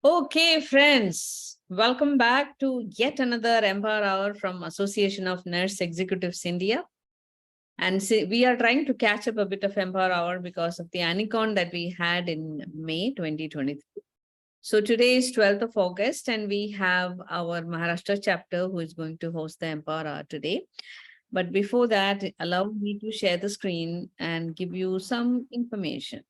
Okay, friends, welcome back to yet another Empower Hour from Association of Nurse Executives India. And we are trying to catch up a bit of Empower Hour because of the ANECON that we had in May 2023. So today is 12th of August, and we have our Maharashtra chapter who is going to host the Empower Hour today. But before that, allow me to share the screen and give you some information.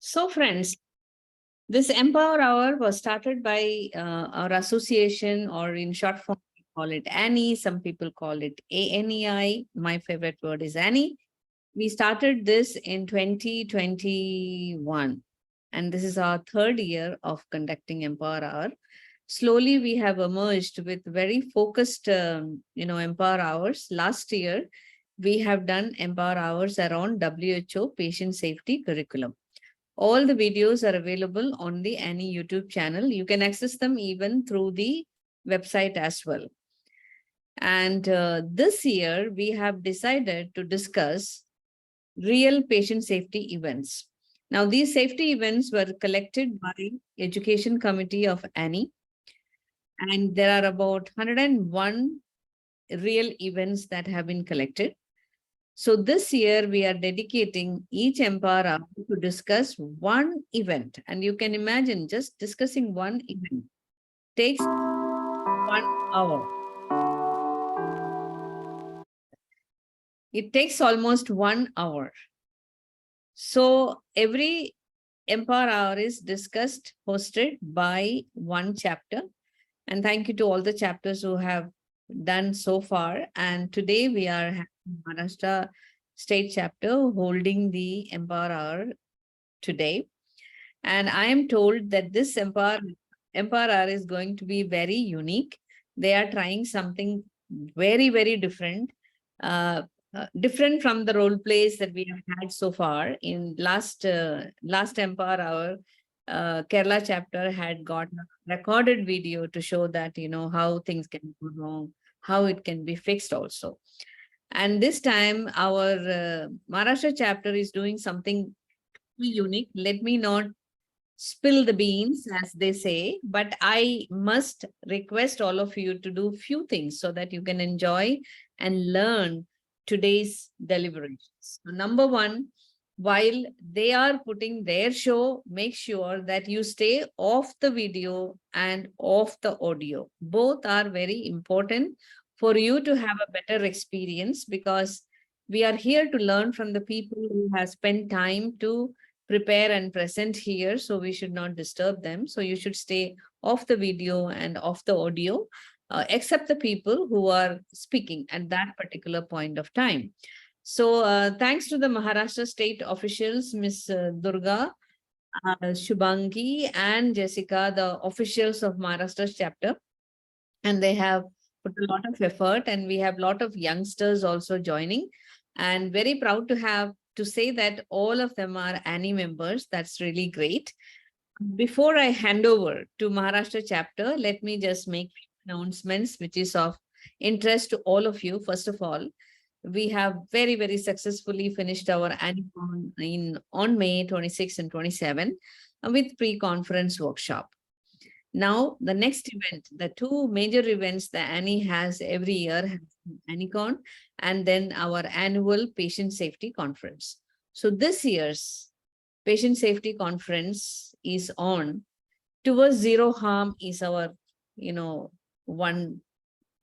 So friends, this Empower Hour was started by our association, or in short form, we call it ANEI. Some people call it ANEI. My favorite word is ANEI. We started this in 2021, and this is our third year of conducting Empower Hour. Slowly, we have emerged with very focused, Empower Hours. Last year, we have done Empower Hours around WHO patient safety curriculum. All the videos are available on the ANEI YouTube channel. You can access them even through the website as well. And this year, we have decided to discuss real patient safety events. Now, these safety events were collected by Education Committee of ANEI, and there are about 101 real events that have been collected. So this year we are dedicating each Empower Hour to discuss one event. And you can imagine just discussing one event takes 1 hour. It takes almost 1 hour. So every Empower Hour is discussed, hosted by one chapter. And thank you to all the chapters who have done so far. And today we are having Maharashtra State Chapter holding the Empower Hour today. And I am told that this Empower Hour is going to be very unique. They are trying something very, very different, different from the role plays that we have had so far. In last Empower Hour, Kerala chapter had got a recorded video to show that, how things can go wrong, how it can be fixed also. And this time our Maharashtra chapter is doing something unique. Let me not spill the beans, as they say, but I must request all of you to do few things so that you can enjoy and learn today's deliberations. So number one, while they are putting their show, make sure that you stay off the video and off the audio. Both are very important for you to have a better experience, because we are here to learn from the people who have spent time to prepare and present here. So we should not disturb them. So you should stay off the video and off the audio, except the people who are speaking at that particular point of time. So thanks to the Maharashtra state officials, Ms. Durga, Shubhangi and Jessica, the officials of Maharashtra chapter, and they have put a lot of effort, and we have a lot of youngsters also joining, and very proud to say that all of them are ANEI members. That's really great. Before I hand over to Maharashtra chapter, let me just make announcements which is of interest to all of you. First of all, we have very, very successfully finished our ANECON on May 26 and 27 with pre-conference workshop. Now, the next event, the two major events that ANEI has every year, ANECON, and then our annual patient safety conference. So this year's patient safety conference is on towards zero harm is our, one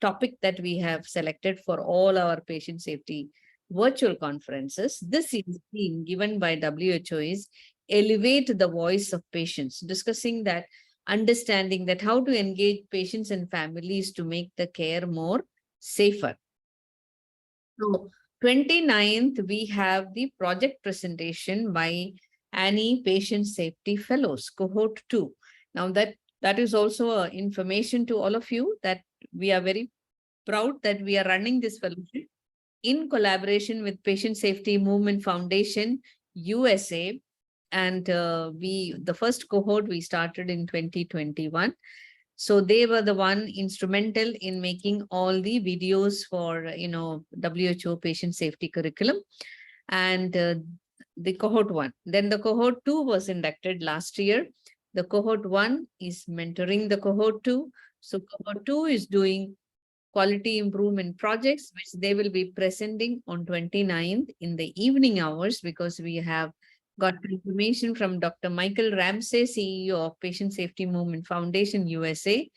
topic that we have selected for all our patient safety virtual conferences. This year's theme given by WHO is elevate the voice of patients, discussing that, understanding that how to engage patients and families to make the care more safer. So 29th, we have the project presentation by ANEI Patient Safety Fellows, Cohort 2. Now that is also information to all of you that we are very proud that we are running this fellowship in collaboration with Patient Safety Movement Foundation, USA. And the first cohort we started in 2021. So they were the one instrumental in making all the videos for, WHO patient safety curriculum. And the cohort 1. Then the cohort 2 was inducted last year. The cohort 1 is mentoring the cohort 2. So cohort 2 is doing quality improvement projects, which they will be presenting on 29th in the evening hours, because we have got information from Dr. 𝗵𝗿𝗺𝗃𝗃, CEO of Patient Safety Movement Foundation, USA,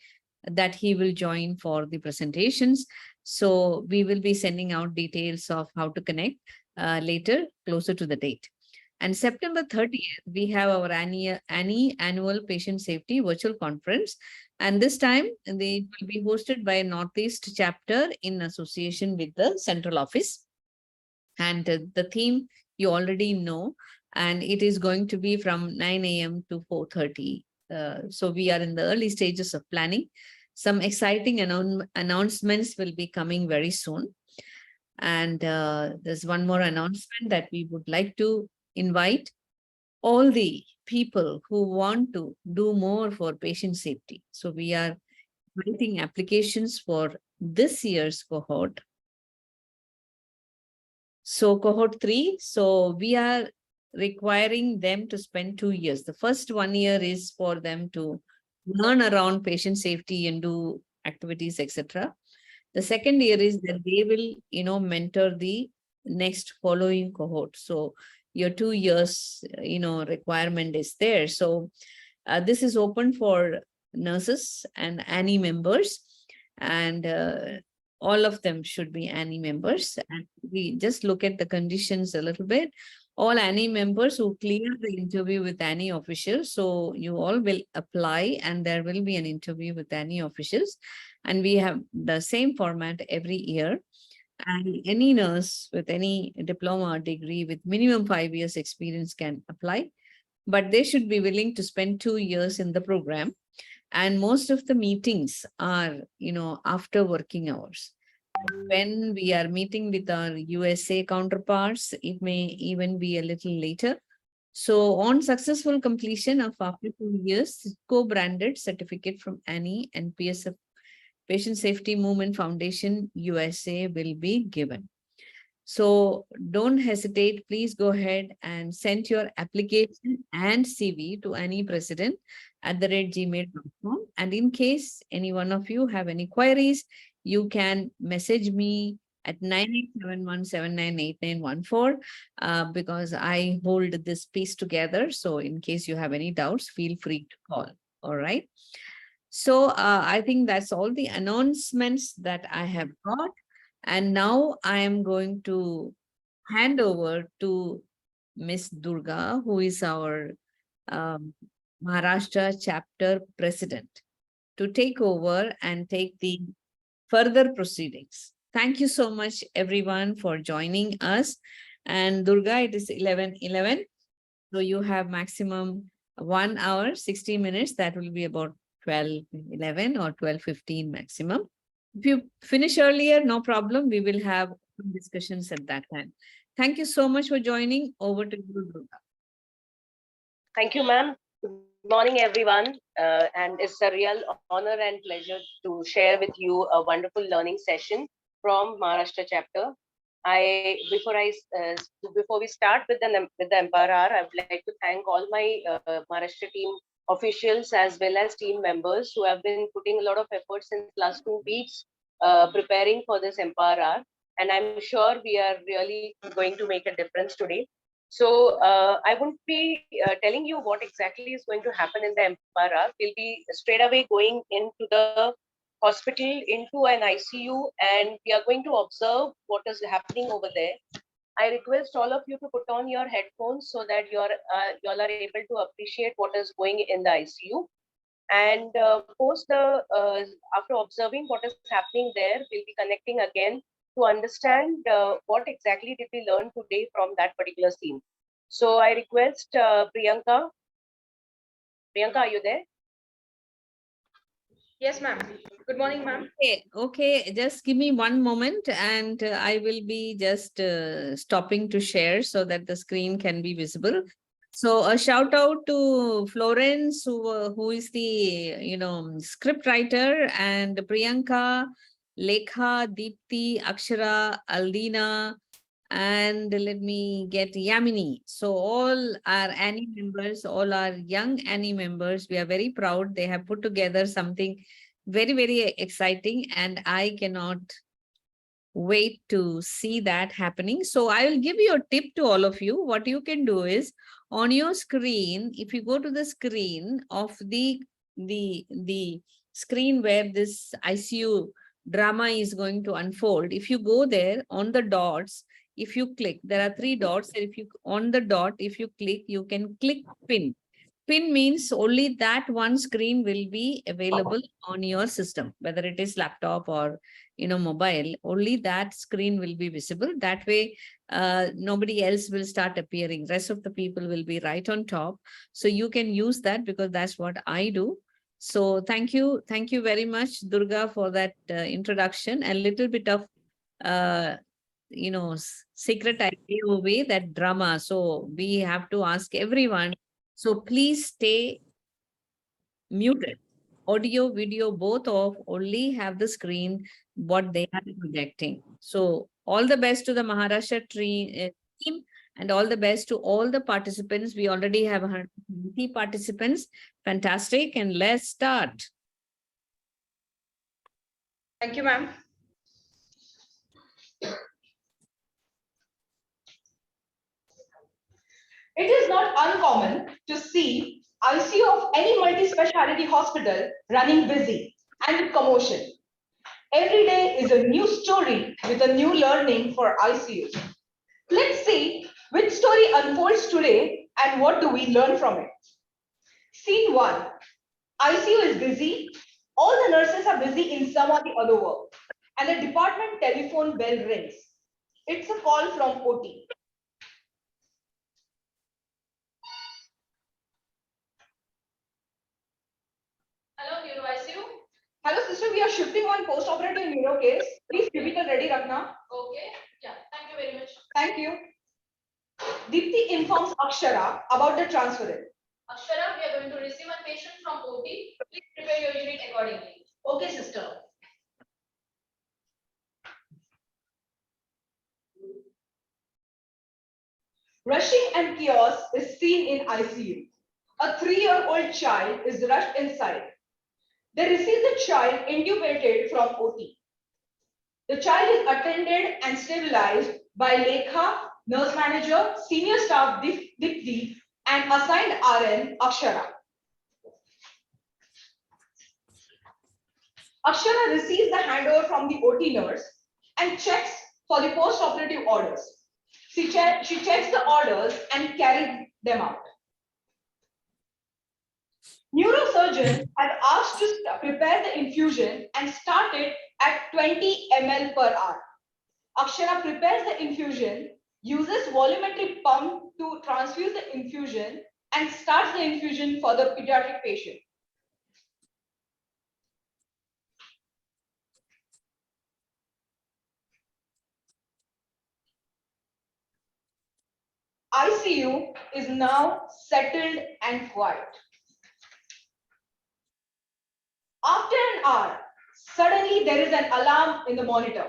that he will join for the presentations. So we will be sending out details of how to connect later, closer to the date. And September 30th, we have our ANEI annual patient safety virtual conference. And this time they will be hosted by Northeast Chapter in association with the central office. And the theme you already know, and it is going to be from 9 a.m. to 4:30. So we are in the early stages of planning. Some exciting announcements will be coming very soon. And there's one more announcement that we would like to invite all the people who want to do more for patient safety. So we are writing applications for this year's cohort. So cohort 3, so we are requiring them to spend 2 years. The first 1 year is for them to learn around patient safety and do activities, etc. The second year is that they will, mentor the next following cohort. So your 2 years, requirement is there. So this is open for nurses and ANEI members, and all of them should be ANEI members. And we just look at the conditions a little bit. All ANEI members who clear the interview with ANEI officials, so you all will apply and there will be an interview with ANEI officials. And we have the same format every year. And any nurse with any diploma or degree with minimum 5 years experience can apply, but they should be willing to spend 2 years in the program. And most of the meetings are, after working hours. When we are meeting with our USA counterparts, it may even be a little later. So on successful completion of after 2 years, co-branded certificate from ANEI and PSF Patient Safety Movement Foundation USA will be given. So don't hesitate. Please go ahead and send your application and CV to ANEIpresident@gmail.com. And in case any one of you have any queries, you can message me at 9871798914 because I hold this piece together. So in case you have any doubts, feel free to call. All right. So I think that's all the announcements that I have got. And now I am going to hand over to Ms. Durga, who is our Maharashtra Chapter President, to take over and take the further proceedings. Thank you so much, everyone, for joining us. And Durga, it is 11:11. So you have maximum 1 hour, 60 minutes. That will be about 12:11 or 12:15 maximum. If you finish earlier, no problem. We will have discussions at that time. Thank you so much for joining. Over to you, Durga. Thank you, ma'am. Good morning, everyone. And it's a real honor and pleasure to share with you a wonderful learning session from Maharashtra Chapter. Before we start with the 𝗵𝗿𝗺𝗺, I would like to thank all my Maharashtra team officials as well as team members who have been putting a lot of effort since last 2 weeks preparing for this 𝗵𝗿𝗺. And I'm sure we are really going to make a difference today. So I won't be telling you what exactly is going to happen in the 𝗵𝗿𝗺. We'll be straight away going into the hospital, into an ICU, and we are going to observe what is happening over there. I request all of you to put on your headphones so that you all are able to appreciate what is going in the ICU. And after observing what is happening there, we'll be connecting again to understand what exactly did we learn today from that particular scene. So I request Priyanka. Priyanka, are you there? Yes, ma'am. Good morning, ma'am. Okay. Just give me one moment and I will be just stopping to share so that the screen can be visible. So a shout out to Florence, who is the script writer, and Priyanka, Lekha, Deepthi, Akshara, Aldina, and let me get Yamini. So all our ANEI members, all our young ANEI members, we are very proud. They have put together something very, very exciting, and I cannot wait to see that happening. So I will give you a tip to all of you. What you can do is, on your screen, if you go to the screen of the screen where this ICU drama is going to unfold, if you go there on the dots, if you click, there are 3 dots, and if you on the dot, if you click, you can click pin. Pin means only that one screen will be available on your system, whether it is laptop or mobile. Only that screen will be visible. That way, nobody else will start appearing. Rest of the people will be right on top. So you can use that, because that's what I do. So thank you very much, Durga, for that introduction, and little bit of secret idea away that drama. So we have to ask everyone. So please stay muted. Audio, video, both off, only have the screen what they are projecting. So all the best to the Maharashtra team, and all the best to all the participants. We already have 120 participants. Fantastic. And let's start. Thank you, ma'am. It is not uncommon to see ICU of any multi-speciality hospital running busy and with commotion. Every day is a new story with a new learning for ICU. Let's see which story unfolds today and what do we learn from it. Scene 1. ICU is busy. All the nurses are busy in some or the other work, and the department telephone bell rings. It's a call from OT. Hello, Neuro ICU. Hello, sister. We are shifting one post-operative neuro case. Please cubicle ready, Rakhna. Okay. Yeah. Thank you very much. Thank you. Deepthi informs Akshara about the transfer. Akshara, we are going to receive a patient from OT. Please prepare your unit accordingly. Okay, sister. Rushing and chaos is seen in ICU. A 3-year-old child is rushed inside. They receive the child intubated from OT. The child is attended and stabilized by Lekha, nurse manager, senior staff Deepthi, and assigned RN Akshara. Akshara receives the handover from the OT nurse and checks for the post-operative orders. She checks the orders and carries them out. Neurosurgeon had asked to prepare the infusion and start it at 20 ml per hour. Akshara prepares the infusion, uses volumetric pump to transfuse the infusion, and starts the infusion for the pediatric patient. ICU is now settled and quiet. After an hour, suddenly there is an alarm in the monitor.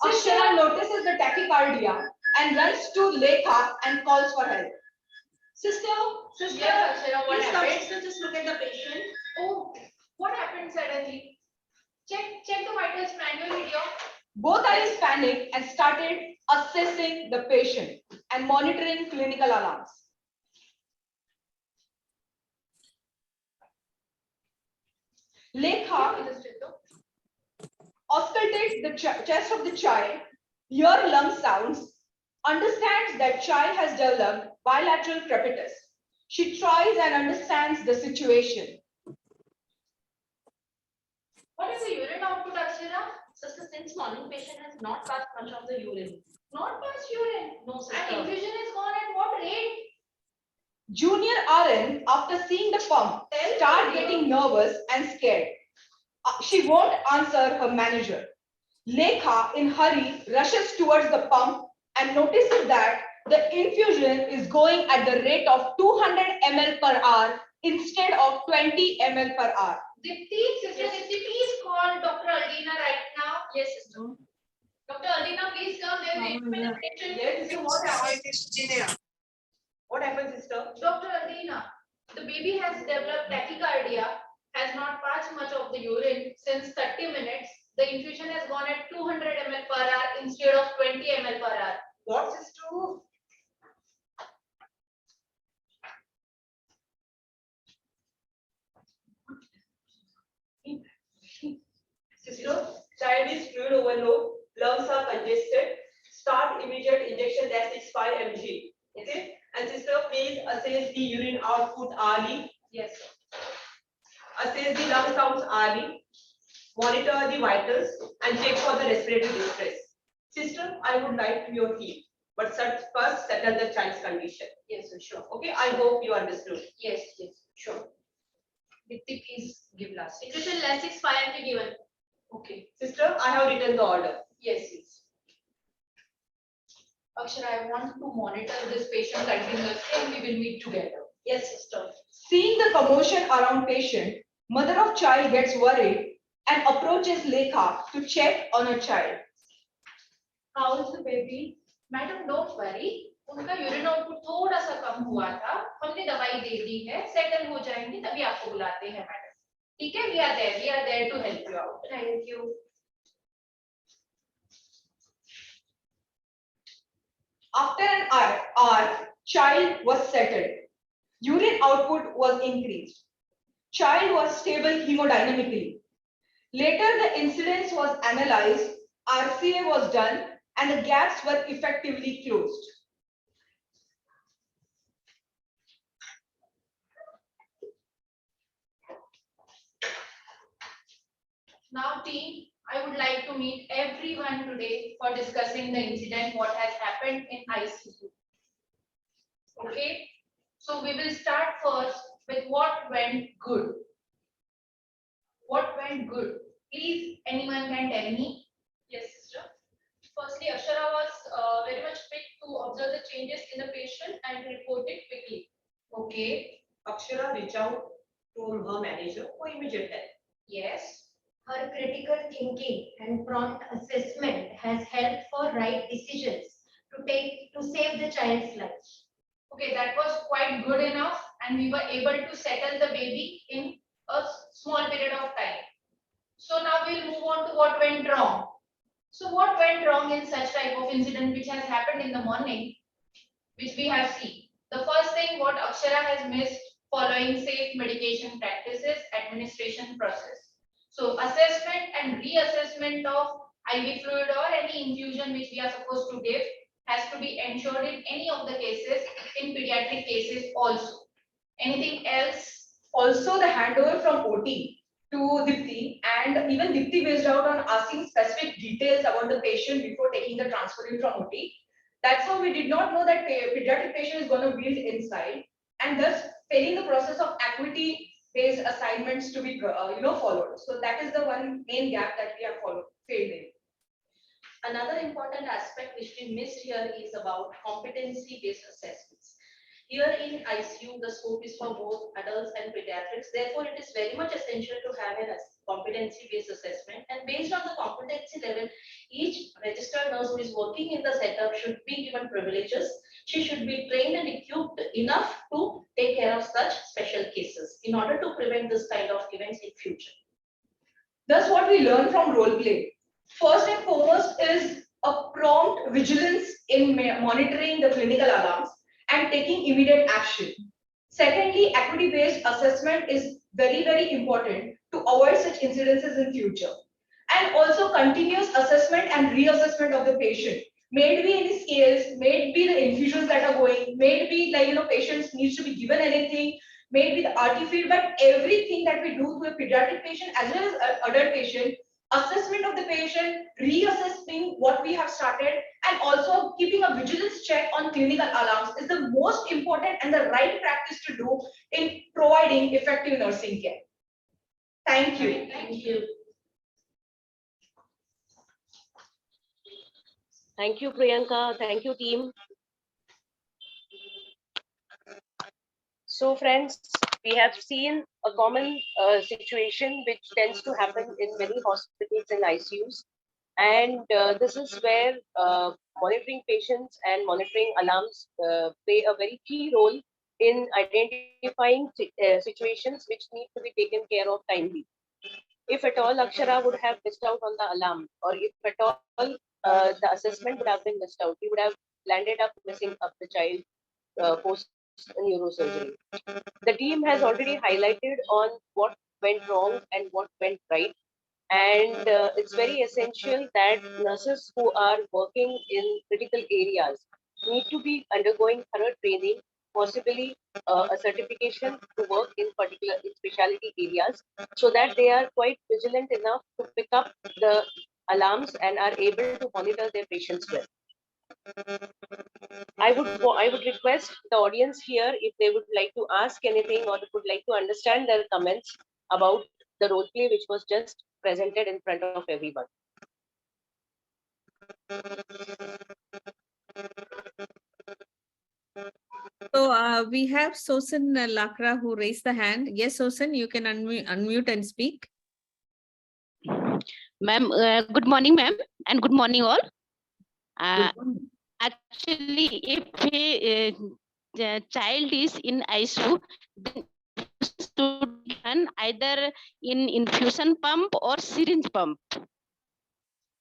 Akshara notices the tachycardia and runs to Lekha and calls for help. Sister, Yes, Akshara, what happened? sister, just look at the patient. Oh, what happened suddenly? Check the vitals manual video. Both eyes panicked and started assessing the patient and monitoring clinical alarms. Lekha auscultates the chest of the child, hears lung sounds, understands that child has developed bilateral crepitus. She tries and understands the situation. What is the urine output, Akshara? Sister, since morning patient has not passed much of the urine. Not passed urine? No, sister. And infusion is gone at what rate? Junior RN, after seeing the pump, starts getting nervous and scared. She won't answer her manager. Lekha, in hurry, rushes towards the pump and notices that the infusion is going at the rate of 200 ml per hour instead of 20 ml per hour. Dipti, sister Dipti, please call Dr. Aldina right now. Yes, sister. Dr. Aldina, please come. There is a patient. Yes, sister, what happened, sister? Dr. Aldina, the baby has developed tachycardia, has not passed much of the urine since 30 minutes. The infusion has gone at 200 ml per hour instead of 20 ml per hour. What, sister? Sister, child is fluid overload, lungs are congested. Start immediate injection that is 5 mg. Okay? And sister, please assess the urine output hourly. Yes, sir. Assess the lung sounds hourly. Monitor the vitals and check for the respiratory distress. Sister, I would like to your heat, but first settle the child's condition. Yes, sir, sure. Okay, I hope you understood. Yes, sure. Dipti, please give last. Infusion last 6 5 mg given. Okay. Sister, I have written the order. Yes. Akshara, I want to monitor this patient continuously and we will meet together. Yes, sister. Seeing the commotion around patient, mother of child gets worried and approaches Lekha to check on her child. How is the baby? Madam, don't worry. उनका urine output थोड़ा सा कम हुआ था, हमने दवाई दे दी है, settle हो जाएंगे तभी आपको बुलाते हैं मैडम. ठीक है, we are there to help you out. Thank you. After an hour, child was settled. Urine output was increased. Child was stable hemodynamically. Later, the incidence was analyzed, RCA was done, and the gaps were effectively closed. Now, team, I would like to meet everyone today for discussing the incident, what has happened in ICU. Okay, so we will start first with what went good. What went good? Please, anyone can tell me? Yes, sister. Firstly, Akshara was very much quick to observe the changes in the patient and report it quickly. Okay, Akshara reach out to her manager for immediate help. yes. Her critical thinking and prompt assessment has helped for right decisions to save the child's life. Okay, that was quite good enough and we were able to settle the baby in a small period of time. So now we'll move on to what went wrong. So what went wrong in such type of incident which has happened in the morning, which we have seen? The first thing what Akshara has missed following safe medication practices, administration process. So assessment and reassessment of IV fluid or any infusion which we are supposed to give has to be ensured in any of the cases, in pediatric cases also. Anything else? Also, the handover from OT to Dipti, and even Dipti based out on asking specific details about the patient before taking the transfer in from OT. That's how we did not know that pediatric patient is going to build inside, and thus failing the process of acuity based assignments to be followed. So that is the one main gap that we have failed in. Another important aspect which we missed here is about competency-based assessments. Here in ICU, the scope is for both adults and pediatrics. Therefore, it is very much essential to have a competency-based assessment. And based on the competency level, each registered nurse who is working in the setup should be given privileges. She should be trained and equipped enough to take care of such special cases in order to prevent this kind of events in future. Thus, what we learn from role play, first and foremost, is a prompt vigilance in monitoring the clinical alarms and taking immediate action. Secondly, acuity-based assessment is very, very important to avoid such incidences in future. And also continuous assessment and reassessment of the patient. May it be any scales, may it be the infusions that are going, may it be patients needs to be given anything, may it be the RT field, but everything that we do to a pediatric patient as well as adult patient, assessment of the patient, reassessing what we have started, and also keeping a vigilance check on clinical alarms is the most important and the right practice to do in providing effective nursing care. Thank you. Thank you. Thank you, Priyanka. Thank you, team. So, friends, we have seen a common situation which tends to happen in many hospitals and ICUs. And this is where monitoring patients and monitoring alarms play a very key role in identifying situations which need to be taken care of timely. If at all Akshara would have missed out on the alarm, or if at all the assessment would have been missed out, we would have landed up missing up the child post neurosurgery. The team has already highlighted on what went wrong and what went right. And it's very essential that nurses who are working in critical areas need to be undergoing thorough training, possibly a certification to work in particular in specialty areas, so that they are quite vigilant enough to pick up the alarms and are able to monitor their patients well. I would request the audience here if they would like to ask anything or would like to understand their comments about the role play which was just presented in front of everyone. So we have Sosan Lakra who raised the hand. Yes, Sosan, you can unmute and speak. Ma'am, good morning, ma'am, and good morning all. Good morning. Actually, if the child is in ICU, then should run either in infusion pump or syringe pump.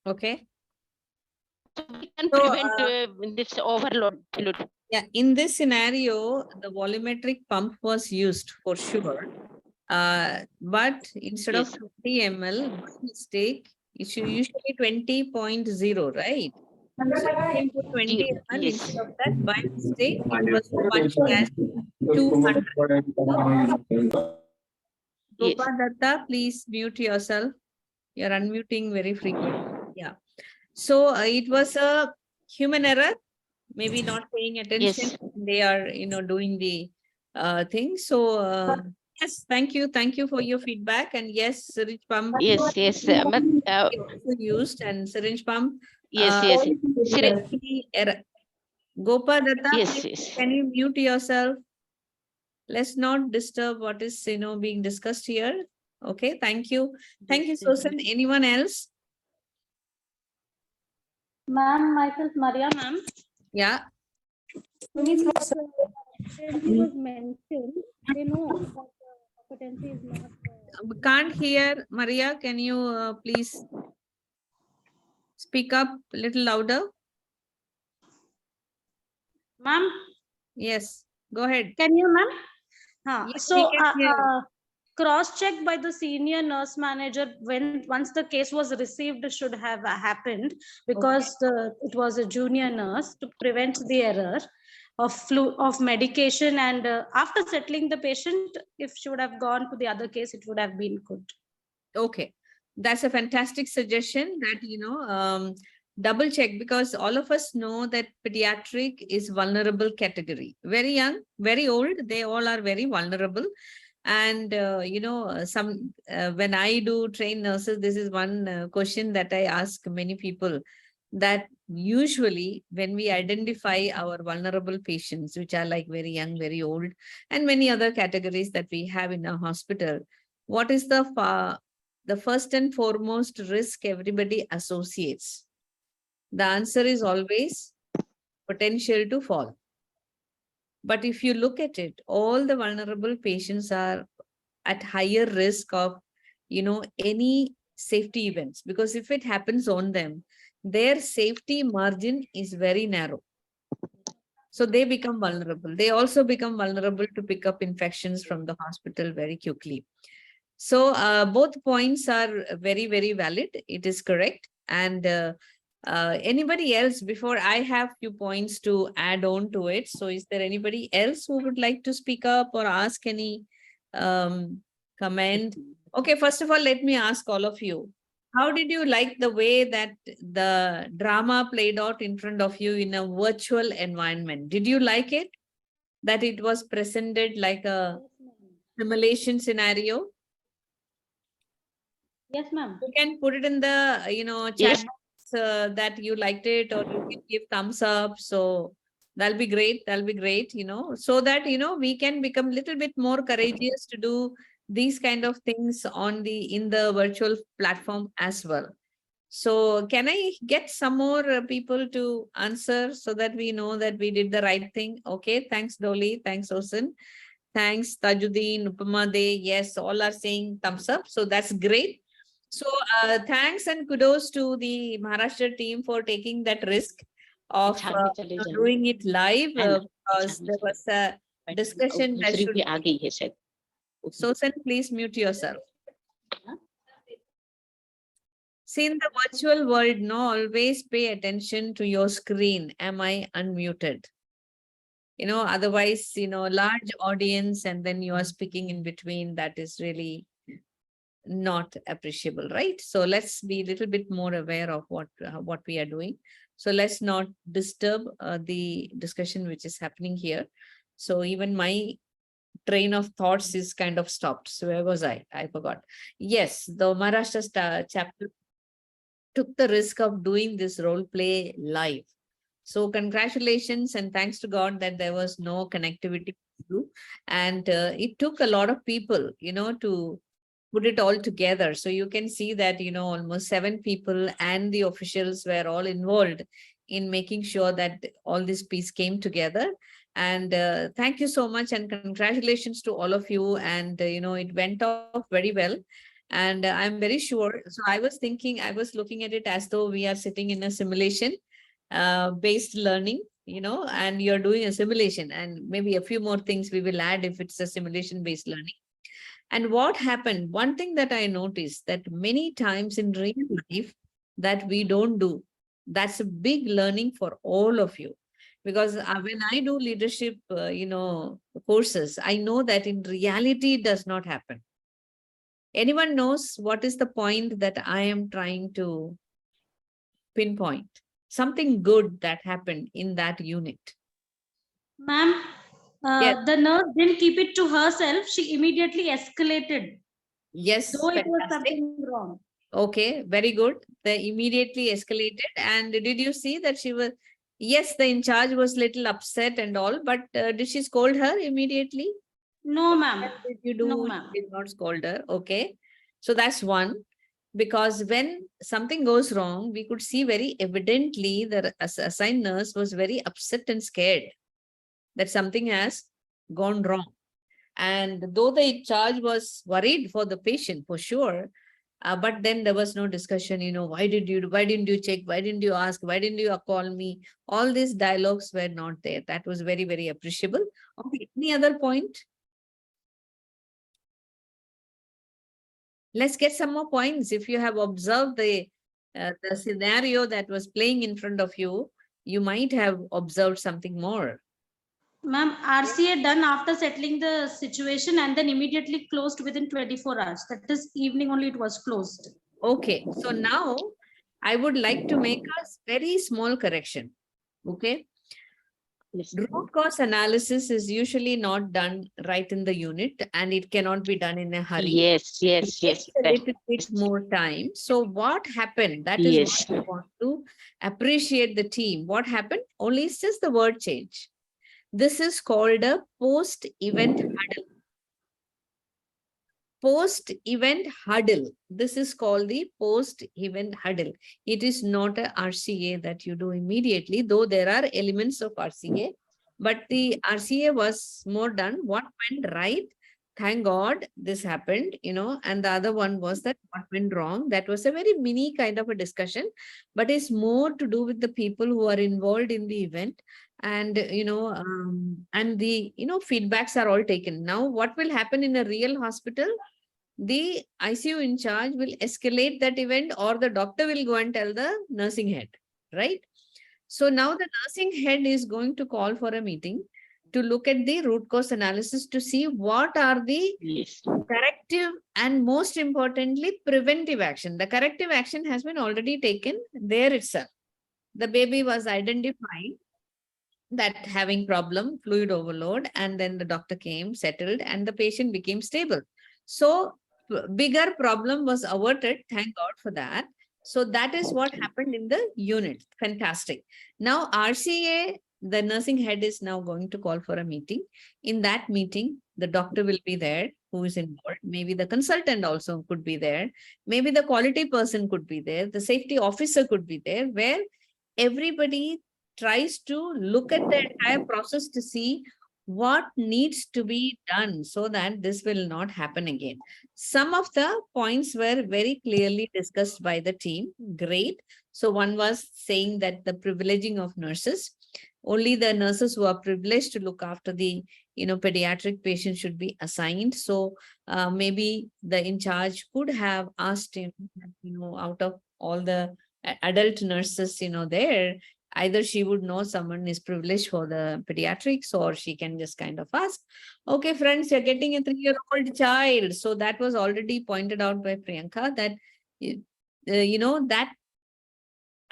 Okay. So we can So, prevent this overload. Yeah, in this scenario, the volumetric pump was used for sure. But instead of Yes. 50 ml, by mistake, it's usually 20.0, right? So you can put 20 ml Yes. instead of that. By mistake, it was punched as 200. Yes. 𝗵𝗿𝗿𝗃, please mute yourself. You're unmuting very frequently. Yeah. So it was a human error, maybe not paying attention. Yes. They are, doing the thing. So yes, thank you. Thank you for your feedback. And yes, syringe pump. Yes. Yes. But also used and syringe pump. Yes. Yes. Error. 𝗵𝗿𝗿𝗃, Yes. please, Yes. can you mute yourself? Let's not disturb what is being discussed here. Okay, thank you. Thank you, Sosan. Anyone else? Ma'am, myself Maria, ma'am. Yeah. Competency was mentioned. They know that competency is not. We can't hear. Maria, can you please speak up a little louder? Ma'am, Yes, go ahead. can you, ma'am? Yes, So, we can hear you. cross-check by the senior nurse manager once the case was received should have happened, because it was a junior nurse, to prevent the error of medication, and after settling the patient, if she would have gone to the other case, it would have been good. Okay, that's a fantastic suggestion that, double check, because all of us know that pediatric is vulnerable category. Very young, very old, they all are very vulnerable. And, when I do train nurses, this is one question that I ask many people, that usually when we identify our vulnerable patients, which are like very young, very old, and many other categories that we have in our hospital, what is the first and foremost risk everybody associates? The answer is always potential to fall. But if you look at it, all the vulnerable patients are at higher risk of, any safety events, because if it happens on them, their safety margin is very narrow. So they become vulnerable. They also become vulnerable to pick up infections from the hospital very quickly. So both points are very, very valid. It is correct. And anybody else, before I have few points to add on to it. So is there anybody else who would like to speak up or ask any comment? Okay, first of all, let me ask all of you. How did you like the way that the drama played out in front of you in a virtual environment? Did you like it? That it was presented like a simulation scenario? Yes, ma'am. You can put it in the, chat Yes. box that you liked it, or you can give thumbs up. So that'll be great. That'll be great, so that, we can become a little bit more courageous to do these kind of things in the virtual platform as well. So can I get some more people to answer so that we know that we did the right thing? Okay, thanks Dolly, thanks Osen, thanks Tajuddin, 𝗵𝗿𝗿. Yes, all are saying thumbs up. So that's great. So thanks and kudos to the Maharashtra team for taking that risk of doing it live, because there was a discussion that should be. So Sen, please mute yourself. See, in the virtual world, always pay attention to your screen. Am I unmuted? Otherwise, large audience and then you are speaking in between. That is really not appreciable, right? So let's be a little bit more aware of what we are doing. So let's not disturb the discussion which is happening here. So even my train of thoughts is kind of stopped. So where was I? I forgot. Yes, the Maharashtra chapter took the risk of doing this role play live. So congratulations and thanks to God that there was no connectivity issue. And it took a lot of people, to put it all together. So you can see that, almost 7 people and the officials were all involved in making sure that all this piece came together. And thank you so much and congratulations to all of you. And, it went off very well. And I'm very sure. So I was looking at it as though we are sitting in a simulation based learning, and you're doing a simulation, and maybe a few more things we will add if it's a simulation based learning. And what happened, one thing that I noticed that many times in real life that we don't do, that's a big learning for all of you. Because when I do leadership, courses, I know that in reality it does not happen. Anyone knows what is the point that I am trying to pinpoint? Something good that happened in that unit. Ma'am, Yes. the nurse didn't keep it to herself. She immediately escalated. Yes, Though it was fantastic. something wrong. Okay, very good. They immediately escalated. And did you see that she was, yes, the in charge was little upset and all, but did she scold her immediately? No, ma'am. What did you do? No, ma'am. Did not scold her. Okay. So that's one. Because when something goes wrong, we could see very evidently the assigned nurse was very upset and scared that something has gone wrong. And though the in charge was worried for the patient for sure, but then there was no discussion, why didn't you check? Why didn't you ask? Why didn't you call me? All these dialogues were not there. That was very, very appreciable. Okay, any other point? Let's get some more points. If you have observed the scenario that was playing in front of you, you might have observed something more. Ma'am, RCA done after settling the situation and then immediately closed within 24 hours. That is evening only it was closed. Okay, so now I would like to make a very small correction. Okay. Root cause analysis is usually not done right in the unit and it cannot be done in a hurry. Yes. It takes a little bit more time. So what happened? That is what I want to appreciate the team. What happened? Only it's just the word change. This is called a post-event huddle. Post-event huddle. This is called the post-event huddle. It is not a RCA that you do immediately, though there are elements of RCA, but the RCA was more done. What went right? Thank God this happened, and the other one was that what went wrong. That was a very mini kind of a discussion, but it's more to do with the people who are involved in the event. And, and the, feedbacks are all taken. Now, what will happen in a real hospital? The ICU in charge will escalate that event or the doctor will go and tell the nursing head, right? So now the nursing head is going to call for a meeting to look at the root cause analysis to see what are the corrective and most importantly, preventive action. The corrective action has been already taken there itself. The baby was identified that having problem, fluid overload, and then the doctor came, settled, and the patient became stable. So bigger problem was averted, thank God for that. So that is what happened in the unit. Fantastic. Now RCA, the nursing head is now going to call for a meeting. In that meeting, the doctor will be there who is involved. Maybe the consultant also could be there. Maybe the quality person could be there. The safety officer could be there, where everybody tries to look at the entire process to see what needs to be done so that this will not happen again. Some of the points were very clearly discussed by the team. Great. So one was saying that the privileging of nurses, only the nurses who are privileged to look after the pediatric patients should be assigned. So maybe the in charge could have asked him, out of all the adult nurses, there, either she would know someone is privileged for the pediatrics, or she can just kind of ask, okay, friends, you're getting a 3-year-old child. So that was already pointed out by Priyanka, that, that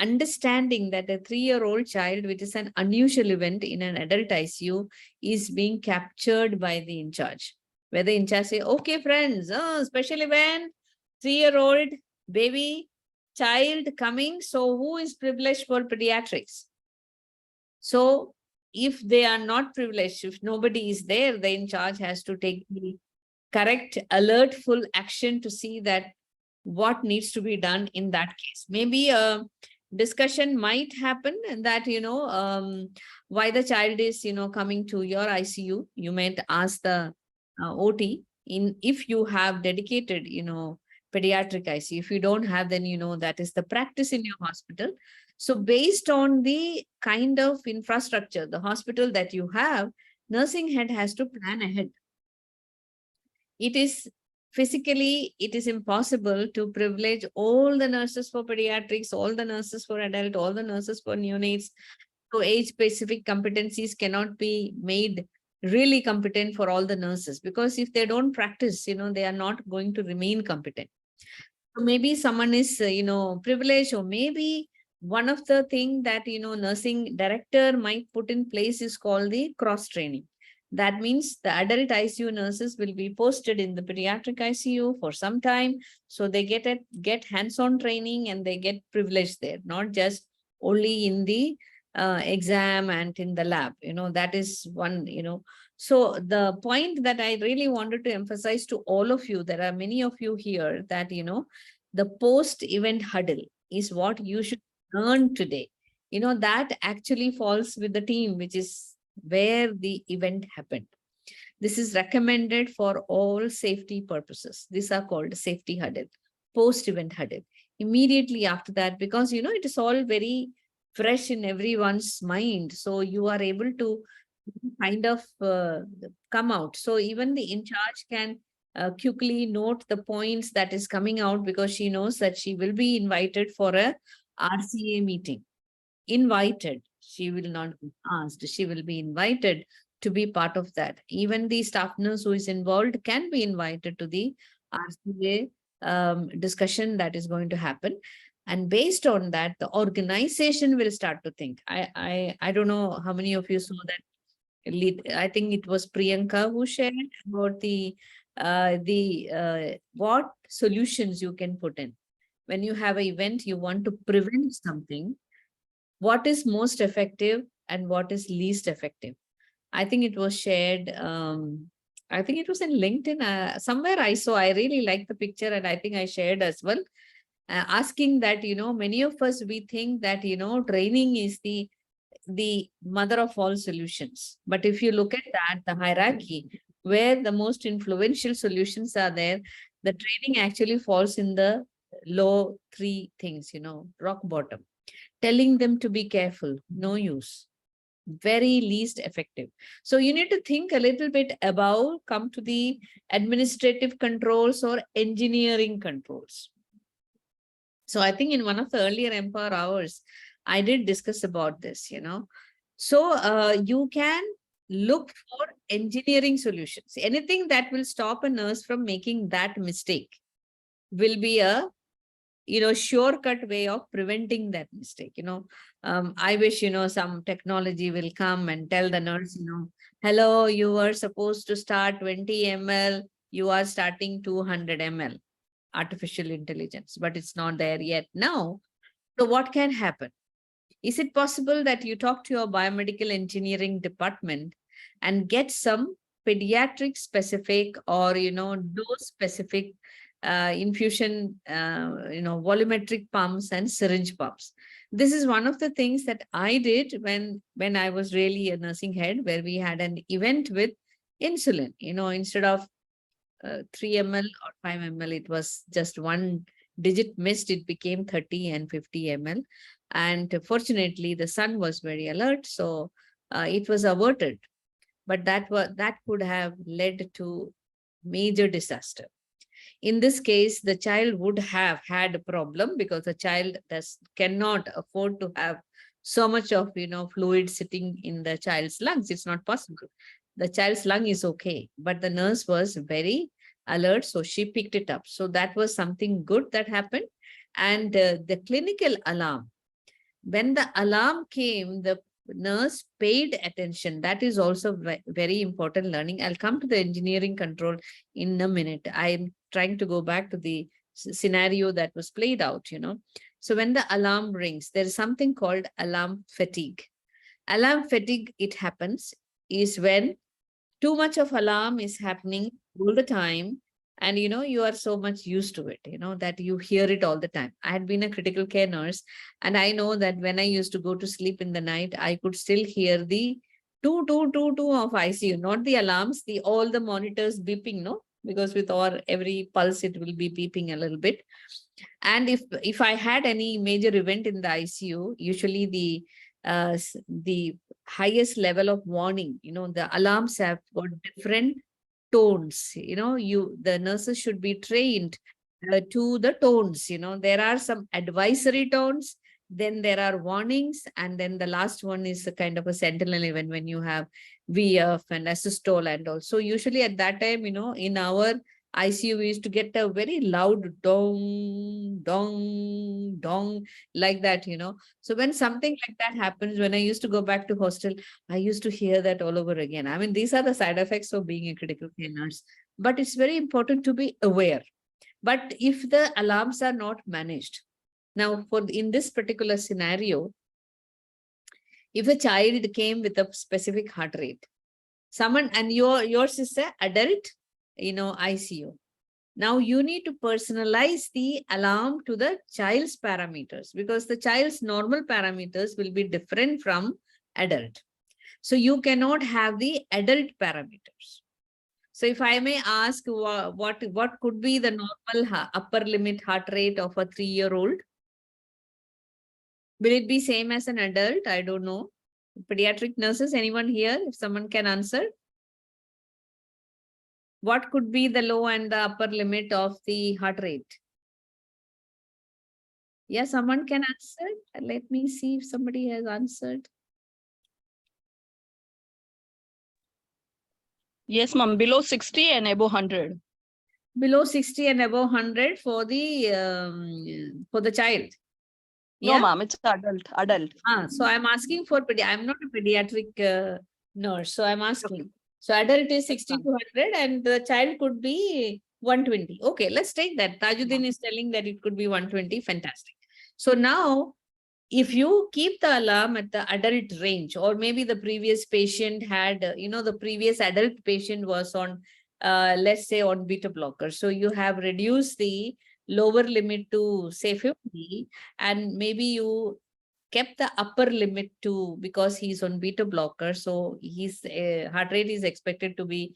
understanding that a 3-year-old child, which is an unusual event in an adult ICU, is being captured by the in charge. Where the in charge say, okay, friends, special event, 3-year-old baby, child coming. So who is privileged for pediatrics? So if they are not privileged, if nobody is there, the in charge has to take the correct, alertful action to see that what needs to be done in that case. Maybe a discussion might happen, and that, why the child is, coming to your ICU. You might ask the OT if you have dedicated, pediatric ICU. If you don't have, then that is the practice in your hospital. So based on the kind of infrastructure, the hospital that you have, nursing head has to plan ahead. It is physically, it is impossible to privilege all the nurses for pediatrics, all the nurses for adult, all the nurses for neonates. So age-specific competencies cannot be made really competent for all the nurses, because if they don't practice, they are not going to remain competent. So maybe someone is, privileged, or maybe one of the things that, nursing director might put in place is called the cross-training. That means the adult ICU nurses will be posted in the pediatric ICU for some time. So they get hands-on training, and they get privileged there, not just only in the exam and in the lab. That is one, So the point that I really wanted to emphasize to all of you, there are many of you here, that, the post-event huddle is what you should learn today. That actually falls with the team, which is where the event happened. This is recommended for all safety purposes. These are called safety huddle, post-event huddle. Immediately after that, because, it is all very fresh in everyone's mind. So you are able to kind of come out. So even the in charge can quickly note the points that is coming out, because she knows that she will be invited for a RCA meeting. Invited. She will not be asked. She will be invited to be part of that. Even the staff nurse who is involved can be invited to the RCA discussion that is going to happen. And based on that, the organization will start to think. I don't know how many of you saw that. I think it was Priyanka who shared about the what solutions you can put in. When you have an event, you want to prevent something. What is most effective and what is least effective? I think it was shared. I think it was in LinkedIn. Somewhere I saw, I really liked the picture, and I think I shared as well. Asking that, many of us, we think that, training is the mother of all solutions. But if you look at that, the hierarchy, where the most influential solutions are there, the training actually falls in the low 3 things, rock bottom. Telling them to be careful, no use. Very least effective. So you need to think a little bit about, come to the administrative controls or engineering controls. So I think in one of the earlier Empower hours, I did discuss about this, So you can look for engineering solutions. Anything that will stop a nurse from making that mistake will be a shortcut way of preventing that mistake. I wish, some technology will come and tell the nurse, hello, you were supposed to start 20 ml, you are starting 200 ml. artificial intelligence, but it's not there yet now. So what can happen? Is it possible that you talk to your biomedical engineering department and get some pediatric specific or, dose specific infusion, volumetric pumps and syringe pumps? This is one of the things that I did when I was really a nursing head, where we had an event with insulin, instead of 3 ml or 5 ml, it was just one digit missed, it became 30 and 50 ml. And fortunately, the son was very alert, so it was averted. But that could have led to major disaster. In this case, the child would have had a problem because the child cannot afford to have so much of fluid sitting in the child's lungs. It's not possible. The child's lung is okay, but the nurse was very alert, so she picked it up. So that was something good that happened. And the clinical alarm, when the alarm came, the nurse paid attention. That is also very important learning. I'll come to the engineering control in a minute. I'm trying to go back to the scenario that was played out, So when the alarm rings, there is something called alarm fatigue. Alarm fatigue, it happens, is when too much of alarm is happening all the time. And, you are so much used to it, that you hear it all the time. I had been a critical care nurse, and I know that when I used to go to sleep in the night, I could still hear the 222 of ICU, not the alarms, all the monitors beeping, no? Because with every pulse, it will be beeping a little bit. And if I had any major event in the ICU, usually the highest level of warning, the alarms have got different tones. The nurses should be trained to the tones. There are some advisory tones, then there are warnings, and then the last one is a kind of a sentinel event when you have VF and asystole and all. So usually at that time, in our ICU, we used to get a very loud dong, dong, dong, like that, So when something like that happens, when I used to go back to hostel, I used to hear that all over again. I mean, these are the side effects of being a critical care nurse. But it's very important to be aware. But if the alarms are not managed, now in this particular scenario, if a child came with a specific heart rate, someone, and yours is an adult, ICU. Now you need to personalize the alarm to the child's parameters, because the child's normal parameters will be different from adult. So you cannot have the adult parameters. So if I may ask, what could be the normal upper limit heart rate of a 3-year-old? Will it be same as an adult? I don't know. Pediatric nurses, anyone here? If someone can answer. What could be the low and the upper limit of the heart rate? Yeah, someone can answer. Let me see if somebody has answered. Yes, ma'am. Below 60 and above 100. Below 60 and above 100 for the child. No, Yeah? ma'am. It's adult. So I'm asking for I'm not a pediatric nurse, so I'm asking. Okay. So adult is 60 to 100 and the child could be 120. Okay, let's take that. Tajuddin is telling that it could be 120. Fantastic. So now, if you keep the alarm at the adult range, or maybe the previous patient had, the previous adult patient was on, let's say on beta blocker. So you have reduced the lower limit to say 50, and maybe you kept the upper limit to, because he's on beta blocker, so his heart rate is expected to be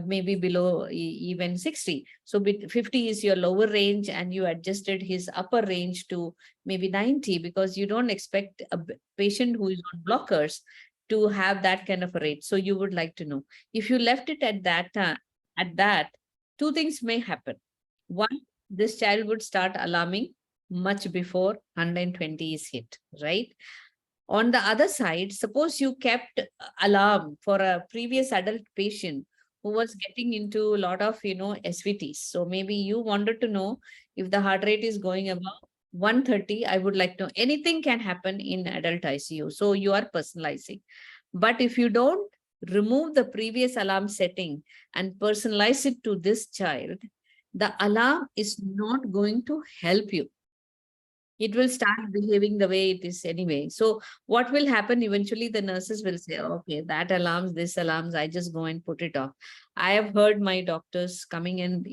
maybe below even 60. So 50 is your lower range, and you adjusted his upper range to maybe 90, because you don't expect a patient who is on blockers to have that kind of a rate. So you would like to know, if you left it at that, two things may happen. One, this child would start alarming much before 120 is hit, right? On the other side, suppose you kept alarm for a previous adult patient who was getting into a lot of, SVTs. So maybe you wanted to know if the heart rate is going above 130, I would like to know. Anything can happen in adult ICU. So you are personalizing. But if you don't remove the previous alarm setting and personalize it to this child, the alarm is not going to help you. It will start behaving the way it is anyway. So what will happen eventually, the nurses will say, okay, that alarms, this alarms, I just go and put it off. I have heard my doctors coming and,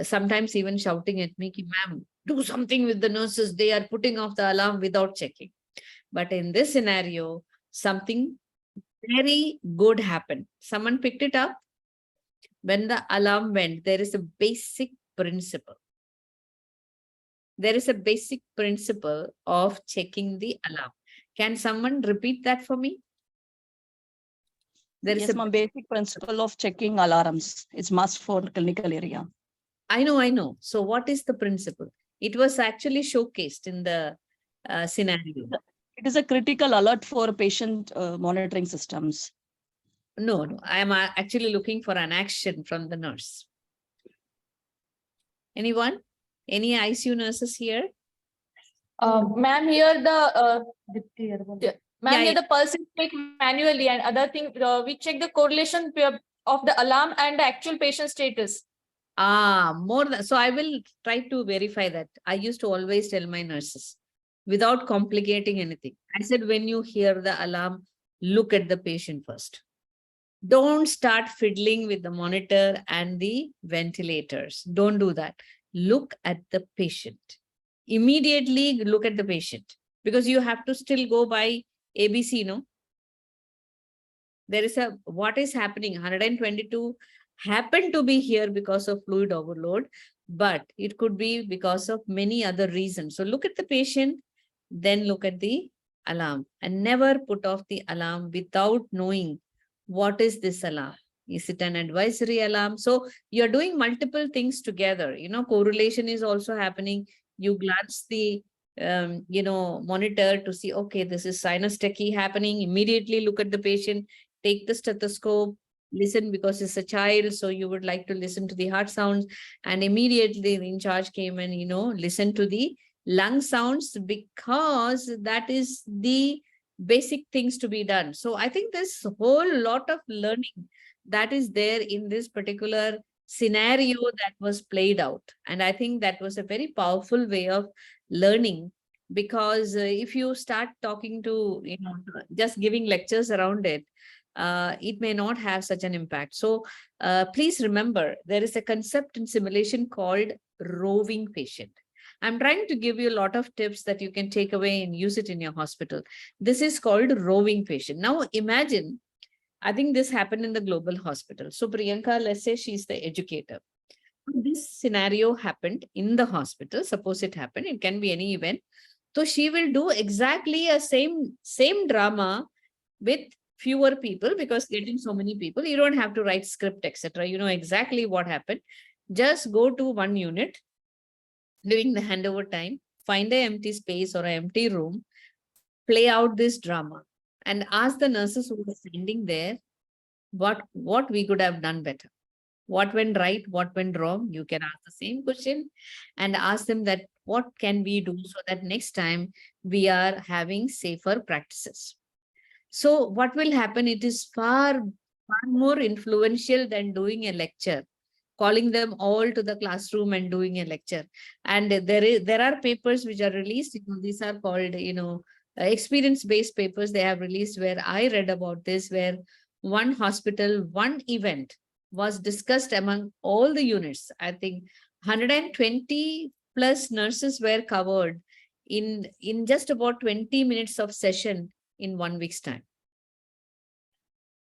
sometimes even shouting at me, ma'am, do something with the nurses. They are putting off the alarm without checking. But in this scenario, something very good happened. Someone picked it up. When the alarm went, there is a basic principle. There is a basic principle of checking the alarm. Can someone repeat that for me? There is Yes, a ma'am. Basic principle of checking alarms. It's must for clinical area. I know. So what is the principle? It was actually showcased in the scenario. It is a critical alert for patient monitoring systems. No. I am actually looking for an action from the nurse. Anyone? Any ICU nurses here? Ma'am, here the here the pulse is checked manually, and other thing we check the correlation of the alarm and the actual patient status. So I will try to verify that. I used to always tell my nurses without complicating anything. I said, when you hear the alarm, look at the patient first. Don't start fiddling with the monitor and the ventilators. Don't do that. Look at the patient. Immediately look at the patient, because you have to still go by ABC, no? There is what is happening? 122 happened to be here because of fluid overload, but it could be because of many other reasons. So look at the patient, then look at the alarm, and never put off the alarm without knowing what is this alarm. Is it an advisory alarm? So you're doing multiple things together. Correlation is also happening. You glance the monitor to see, okay, this is sinus tachy happening. Immediately look at the patient, take the stethoscope, listen, because it's a child, so you would like to listen to the heart sounds, and immediately the in charge came and listen to the lung sounds, because that is the basic things to be done. So I think there's a whole lot of learning that is there in this particular scenario that was played out. And I think that was a very powerful way of learning, because if you start talking to, just giving lectures around it, it may not have such an impact. So please remember, there is a concept in simulation called roving patient. I'm trying to give you a lot of tips that you can take away and use it in your hospital. This is called roving patient. Now imagine, I think this happened in the global hospital. So Priyanka, let's say she's the educator. This scenario happened in the hospital. Suppose it happened, it can be any event. So she will do exactly a same drama with fewer people, because getting so many people, you don't have to write script, etc. You know exactly what happened. Just go to one unit during the handover time, find an empty space or an empty room, play out this drama, and ask the nurses who were standing there what we could have done better. What went right, what went wrong? You can ask the same question and ask them that what can we do so that next time we are having safer practices. So what will happen? It is far more influential than doing a lecture, calling them all to the classroom and doing a lecture. And there are papers which are released. These are called, experience-based papers they have released, where I read about this, where one hospital, one event was discussed among all the units. I think 120 plus nurses were covered in just about 20 minutes of session in 1 week's time.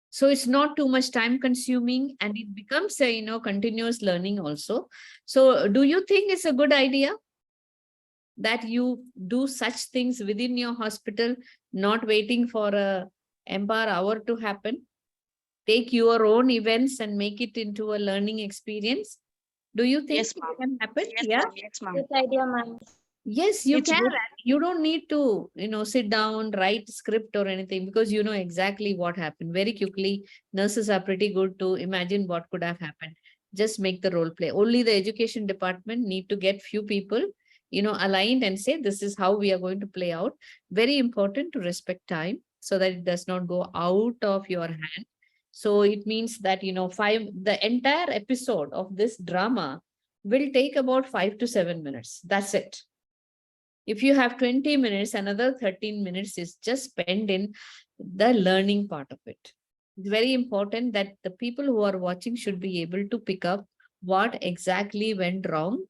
So it's not too much time consuming, and it becomes a, continuous learning also. So do you think it's a good idea that you do such things within your hospital, not waiting for a Empower hour to happen? Take your own events and make it into a learning experience. Do you think Yes, it ma'am. can happen? Yes, Yeah. ma'am. Yes, ma'am. Good idea, ma'am. Yes, you It's can. good. You don't need to, sit down, write script or anything, because you know exactly what happened. Very quickly, nurses are pretty good to imagine what could have happened. Just make the role play. Only the education department need to get few people, aligned and say, this is how we are going to play out. Very important to respect time so that it does not go out of your hand. So it means that, the entire episode of this drama will take about 5 to 7 minutes. That's it. If you have 20 minutes, another 13 minutes is just spent in the learning part of it. It's very important that the people who are watching should be able to pick up what exactly went wrong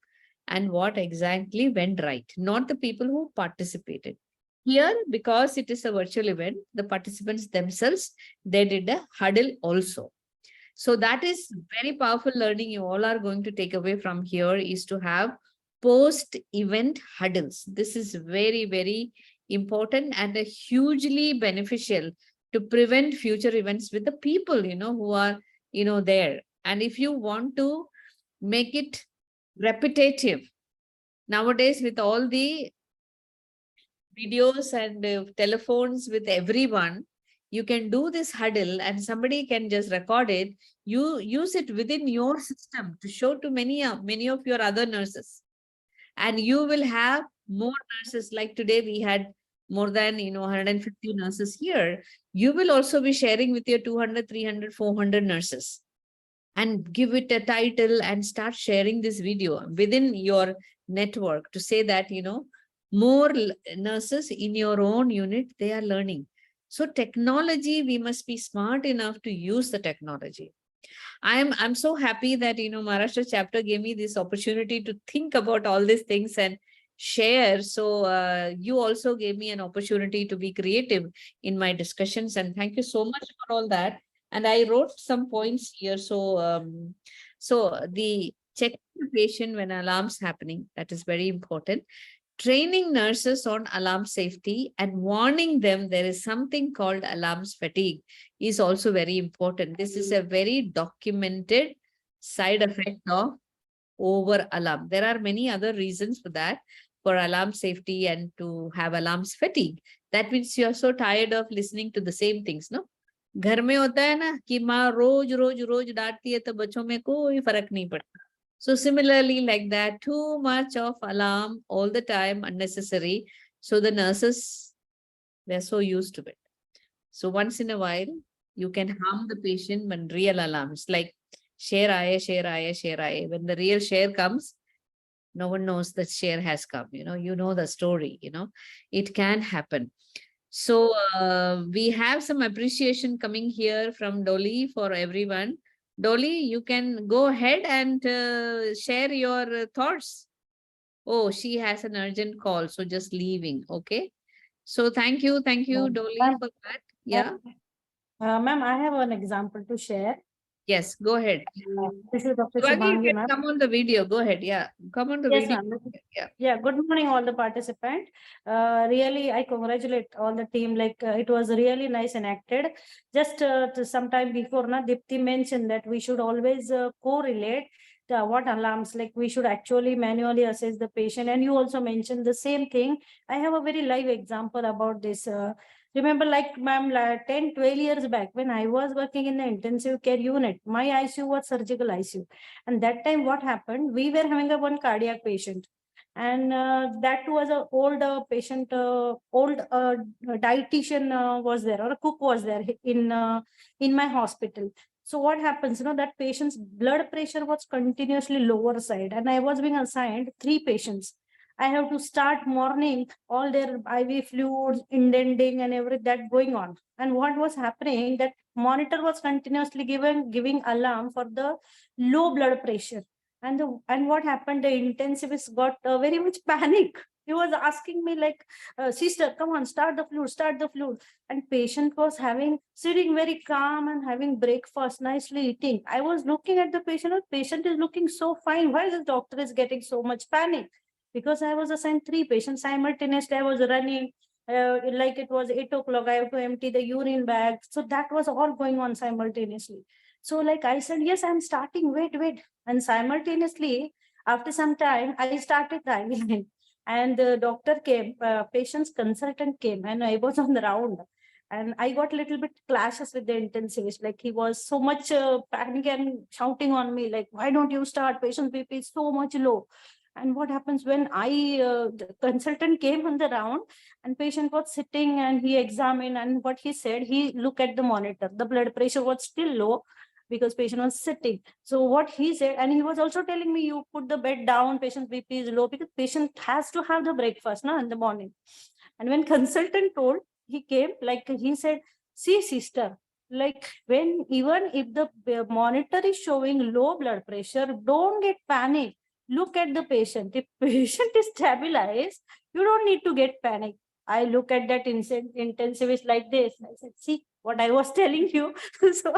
and what exactly went right, not the people who participated. Here, because it is a virtual event, the participants themselves, they did a huddle also. So that is very powerful learning you all are going to take away from here, is to have post-event huddles. This is very, very important and a hugely beneficial to prevent future events with the people, who are, there. And if you want to make it repetitive, nowadays with all the videos and telephones with everyone, you can do this huddle and somebody can just record it. You use it within your system to show to many of your other nurses. And you will have more nurses. Like today, we had more than 150 nurses here. You will also be sharing with your 200, 300, 400 nurses and give it a title and start sharing this video within your network to say that, more nurses in your own unit, they are learning. So technology, we must be smart enough to use the technology. I'm so happy that, Maharashtra chapter gave me this opportunity to think about all these things and share. So you also gave me an opportunity to be creative in my discussions. And thank you so much for all that. And I wrote some points here. So the check the patient when alarms happening, that is very important. Training nurses on alarm safety and warning them there is something called alarms fatigue is also very important. This is a very documented side effect of over alarm. There are many other reasons for that, for alarm safety and to have alarms fatigue. That means you are so tired of listening to the same things, no? घर में होता है ना कि माँ रोज रोज रोज डांटती है तो बच्चों में कोई फर्क नहीं पड़ता. So similarly, like that, too much of alarm all the time, unnecessary. So the nurses, they're so used to it. So once in a while, you can harm the patient when real alarms, like share aaye, share aaye, share aaye. When the real share comes, no one knows that share has come. You know the story, it can happen. So we have some appreciation coming here from Dolly for everyone. Dolly, you can go ahead and share your thoughts. Oh, she has an urgent call, so just leaving. Okay. So thank you, Dolly, for that. Yeah. Ma'am, I have an example to share. Yes, go ahead. This is Dr. Swati, you Shubhangi, can ma'am. come on the video. Go ahead. Yeah, come on the Yes, video. ma'am. Yeah. Yeah, good morning, all the participants. Really, I congratulate all the team. It was really nice enacted. Just some time before, Dipti mentioned that we should always correlate what alarms, like we should actually manually assess the patient. And you also mentioned the same thing. I have a very live example about this. Remember, like ma'am, 10, 12 years back, when I was working in the intensive care unit, my ICU was surgical ICU. And that time, what happened? We were having one cardiac patient. And that was an old patient, old dietitian was there, or a cook was there in my hospital. So what happens, that patient's blood pressure was continuously lower side, and I was being assigned 3 patients. I have to start morning, all their IV fluids, indenting and everything that going on. And what was happening, that monitor was continuously giving alarm for the low blood pressure. And what happened, the intensivist got very much panic. He was asking me like, sister, come on, start the fluid. And patient was sitting very calm and having breakfast, nicely eating. I was looking at the patient is looking so fine. Why the doctor is getting so much panic? Because I was assigned 3 patients simultaneously. I was running, like it was 8 o'clock. I have to empty the urine bag. So that was all going on simultaneously. So like I said, yes, I'm starting, wait. And simultaneously, after some time, I started driving. And the doctor came, patient's consultant came, and I was on the round. And I got a little bit clashes with the intensivist. Like he was so much panic and shouting on me, like, why don't you start? Patient's BP is so much low. And what happens when the consultant came on the round and patient was sitting and he examined, and what he said, he looked at the monitor. The blood pressure was still low because patient was sitting. So what he said, and he was also telling me, you put the bed down, patient's BP is low, because patient has to have the breakfast in the morning. And when consultant told, he came, like he said, see sister, like when even if the monitor is showing low blood pressure, don't get panic. Look at the patient. If patient is stabilized, you don't need to get panic. I look at that intensivist like this. I said, see what I was telling you. So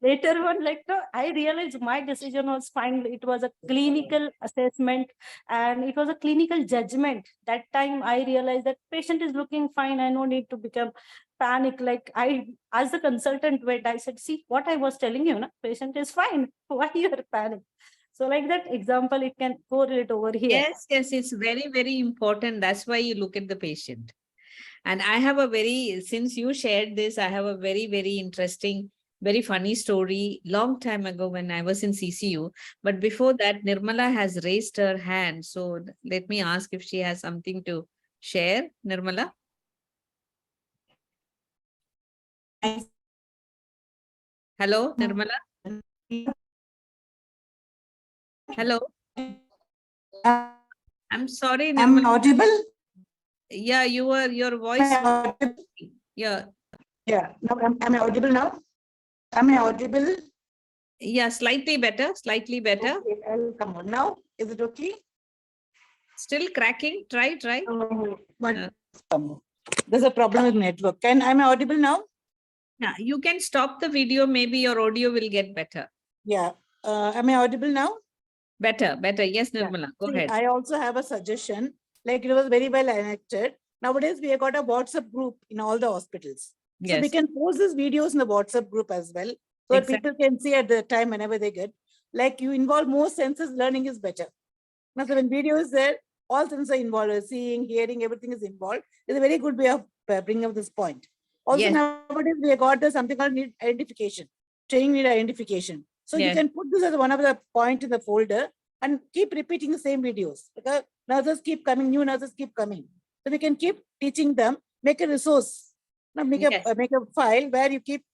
later on, like, no, I realized my decision was fine. It was a clinical assessment and it was a clinical judgment. That time I realized that patient is looking fine. I no need to become panic. Like I, as the consultant went, I said, see what I was telling you, no? Patient is fine. Why you are panic? So like that example, it can correlate over here. Yes, yes, it's very, very important. That's why you look at the patient. And I have a very, since you shared this, I have a very, very interesting, very funny story long time ago when I was in CCU. But before that, Nirmala has raised her hand. So let me ask if she has something to share. Nirmala? Hello, Nirmala? Hello? I'm sorry, Nirmala. I'm audible? Yeah, your voice. Yeah. Yeah. No, am I audible now? Am I audible? Yeah, slightly better, slightly better. Okay, I'll come on now. Is it okay? Still cracking. Try. But there's a problem with network. Am I audible now? Yeah, you can stop the video. Maybe your audio will get better. Yeah. Am I audible now? Better. Yes, Nirmala, go ahead. I also have a suggestion. Like it was very well enacted. Nowadays, we have got a WhatsApp group in all the hospitals. So we can post these videos in the WhatsApp group as well. So that people can see at the time whenever they get. Like you involve more senses, learning is better. Now, so when video is there, all senses are involved. Seeing, hearing, everything is involved. It's a very good way of bringing up this point. Also, nowadays, we have got something called need identification, training need identification. So you can put this as one of the point in the folder and keep repeating the same videos. Because nurses keep coming, new nurses keep coming. So we can keep teaching them, make a resource, make a file where you keep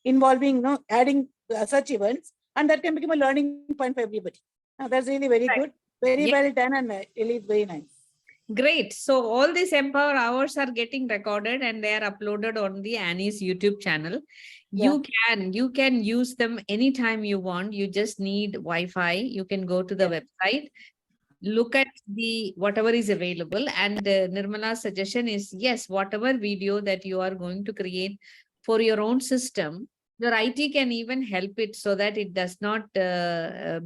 involving, adding such events, and that can become a learning point for everybody. Now that's really very good, very well done, and really very nice. Great. So all these Empower hours are getting recorded and they are uploaded on the ANEI's YouTube channel. You can use them anytime you want. You just need Wi-Fi. You can go to the website, look at the whatever is available, and Nirmala's suggestion is, yes, whatever video that you are going to create for your own system, your IT can even help it so that it does not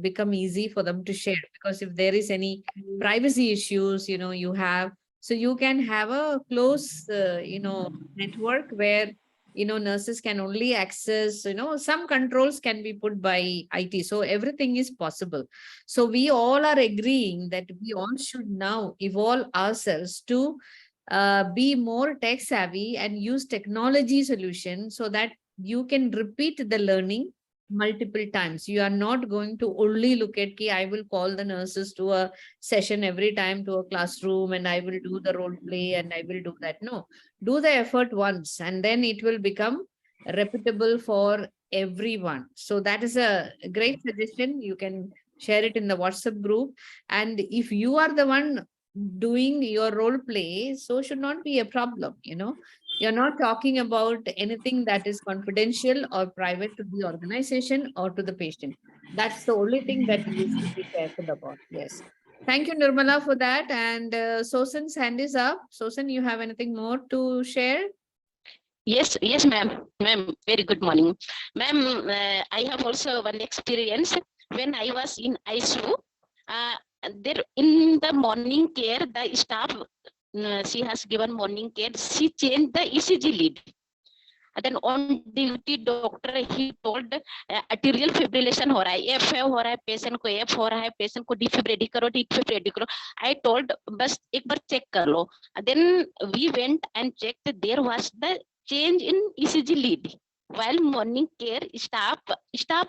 become easy for them to share. Because if there is any privacy issues, you have, so you can have a close, network where, nurses can only access, some controls can be put by IT. So everything is possible. So we all are agreeing that we all should now evolve ourselves to be more tech savvy and use technology solutions so that you can repeat the learning multiple times. You are not going to only look at, I will call the nurses to a session every time to a classroom and I will do the role play and I will do that. No, do the effort once and then it will become repeatable for everyone. So that is a great suggestion. You can share it in the WhatsApp group. And if you are the one doing your role play, so should not be a problem, You're not talking about anything that is confidential or private to the organization or to the patient. That's the only thing that you should be careful about. Yes. Thank you, Nirmala, for that. And Sosan's hand is up. Sosan, you have anything more to share? Yes, ma'am. Ma'am, very good morning. Ma'am, I have also one experience when I was in ICU. There in the morning care, the staff, she has given morning care, she changed the ECG lead. And then on duty doctor, he told arterial fibrillation हो रहा है, F हो रहा है, patient को F हो रहा है, patient को defibrillate ready करो. I told बस एक बार check कर लो. And then we went and checked. There was the change in ECG lead. While morning care staff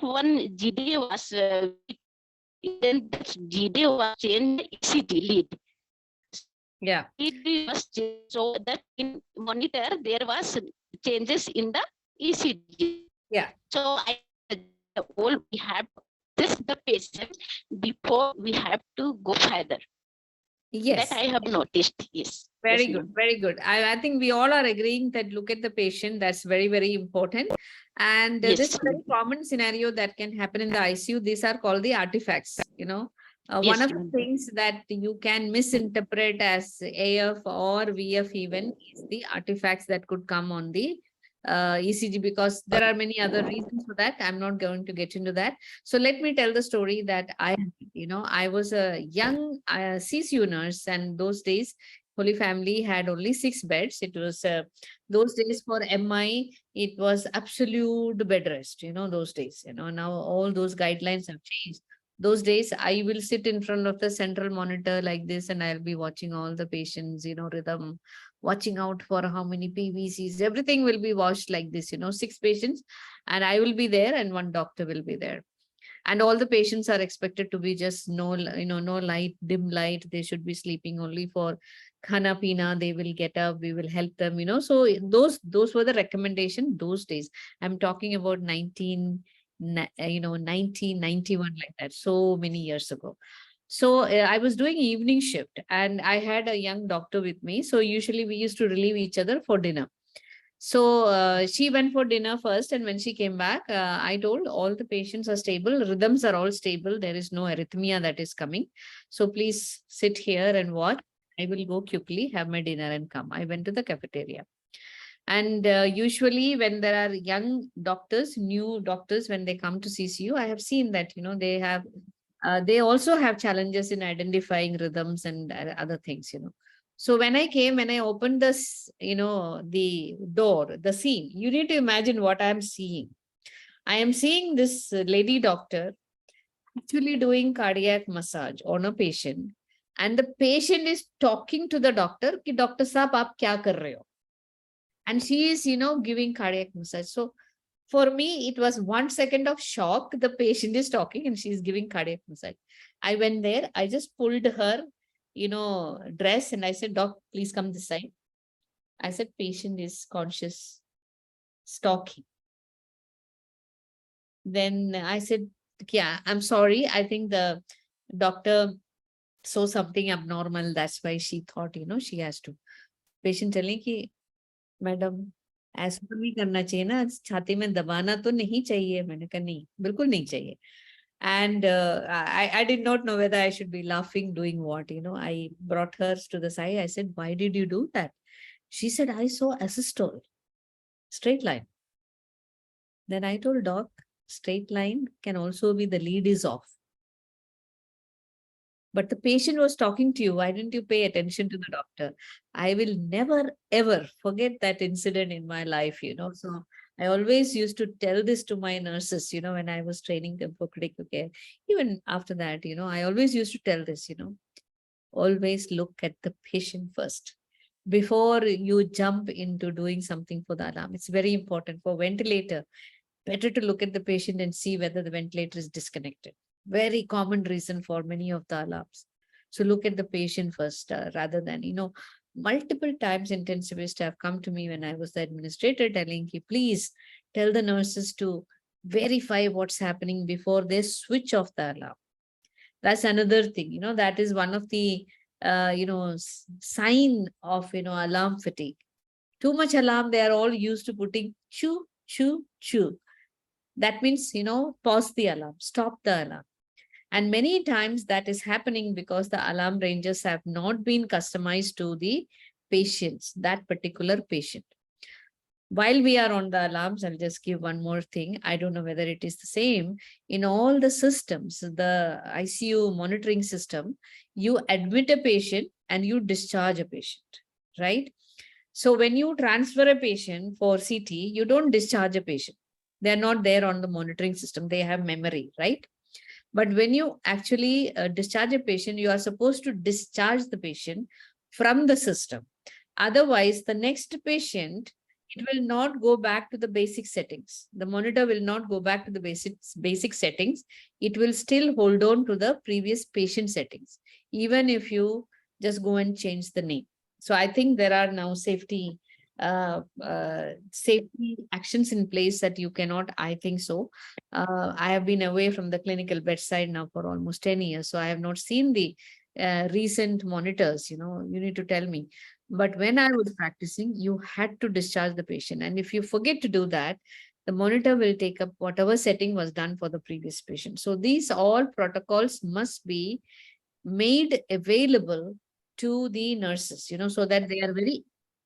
one GD was then GD was changed ECG lead. Yeah. It was changed, so that in monitor there was changes in the ECG. Yeah. So I all we have to test the patient before we have to go further. Yes. That I have noticed. Yes. Very Yes, good, ma'am. very good. I think we all are agreeing that look at the patient. That's very, very important. And this is Yes. a very common scenario that can happen in the ICU. These are called the artifacts, you know. One Yes, of the ma'am. things that you can misinterpret as AF or VF even is the artifacts that could come on the ECG, because there are many other reasons for that. I'm not going to get into that. So let me tell the story that I was a young CCU nurse, and those days Holy Family had only 6 beds. It was those days for MI, it was absolute bed rest, those days, now all those guidelines have changed. Those days, I will sit in front of the central monitor like this, and I'll be watching all the patients, rhythm, watching out for how many PVCs, everything will be watched like this, 6 patients, and I will be there and 1 doctor will be there. And all the patients are expected to be just no light, dim light. They should be sleeping only for khana pina. They will get up, we will help them, So those were the recommendation those days. I'm talking about 1991, like that, so many years ago. So I was doing evening shift and I had a young doctor with me. So usually we used to relieve each other for dinner. So she went for dinner first, and when she came back, I told all the patients are stable, rhythms are all stable, there is no arrhythmia that is coming. So please sit here and watch. I will go quickly, have my dinner and come. I went to the cafeteria. And usually when there are young doctors, new doctors, when they come to CCU, I have seen that, they also have challenges in identifying rhythms and other things, So when I came, when I opened this, the door, the scene, you need to imagine what I'm seeing. I am seeing this lady doctor actually doing cardiac massage on a patient. And the patient is talking to the doctor, ki Doctor Saab, aap kya kar rahe ho? And she is, giving cardiac massage. So for me, it was 1 second of shock. The patient is talking and she's giving cardiac massage. I went there. I just pulled her, dress, and I said, Doc, please come this side. I said, patient is conscious, talking. Then I said, yeah, I'm sorry. I think the doctor saw something abnormal. That's why she thought, she has to. Patient telling ki, Madam, ऐसा तो नहीं करना चाहिए ना, छाती में दबाना तो नहीं चाहिए. मैंने कहा नहीं, बिल्कुल नहीं चाहिए. And I did not know whether I should be laughing, doing what, I brought her to the side. I said, why did you do that? She said, I saw asystole, straight line. Then I told Doc, straight line can also be the lead is off. But the patient was talking to you. Why didn't you pay attention to the doctor? I will never, ever forget that incident in my life, So I always used to tell this to my nurses, when I was training them for critical care. Even after that, I always used to tell this, always look at the patient first before you jump into doing something for the alarm. It's very important for ventilator. Better to look at the patient and see whether the ventilator is disconnected. Very common reason for many of the alarms. So look at the patient first rather than, multiple times intensivists have come to me when I was the administrator telling me, please tell the nurses to verify what's happening before they switch off the alarm. That's another thing, that is one of the, sign of, alarm fatigue. Too much alarm, they are all used to putting choo, choo, choo. That means, pause the alarm, stop the alarm. And many times that is happening because the alarm ranges have not been customized to the patients, that particular patient. While we are on the alarms, I'll just give one more thing. I don't know whether it is the same. In all the systems, the ICU monitoring system, you admit a patient and you discharge a patient, right? So when you transfer a patient for CT, you don't discharge a patient. They're not there on the monitoring system. They have memory, right? But when you actually discharge a patient, you are supposed to discharge the patient from the system. Otherwise, the next patient, it will not go back to the basic settings. The monitor will not go back to the basic settings. It will still hold on to the previous patient settings, even if you just go and change the name. So I think there are now safety safety actions in place that you cannot? I think so. I have been away from the clinical bedside now for almost 10 years. So I have not seen the recent monitors, you need to tell me. But when I was practicing, you had to discharge the patient. And if you forget to do that, the monitor will take up whatever setting was done for the previous patient. So these all protocols must be made available to the nurses, so that they are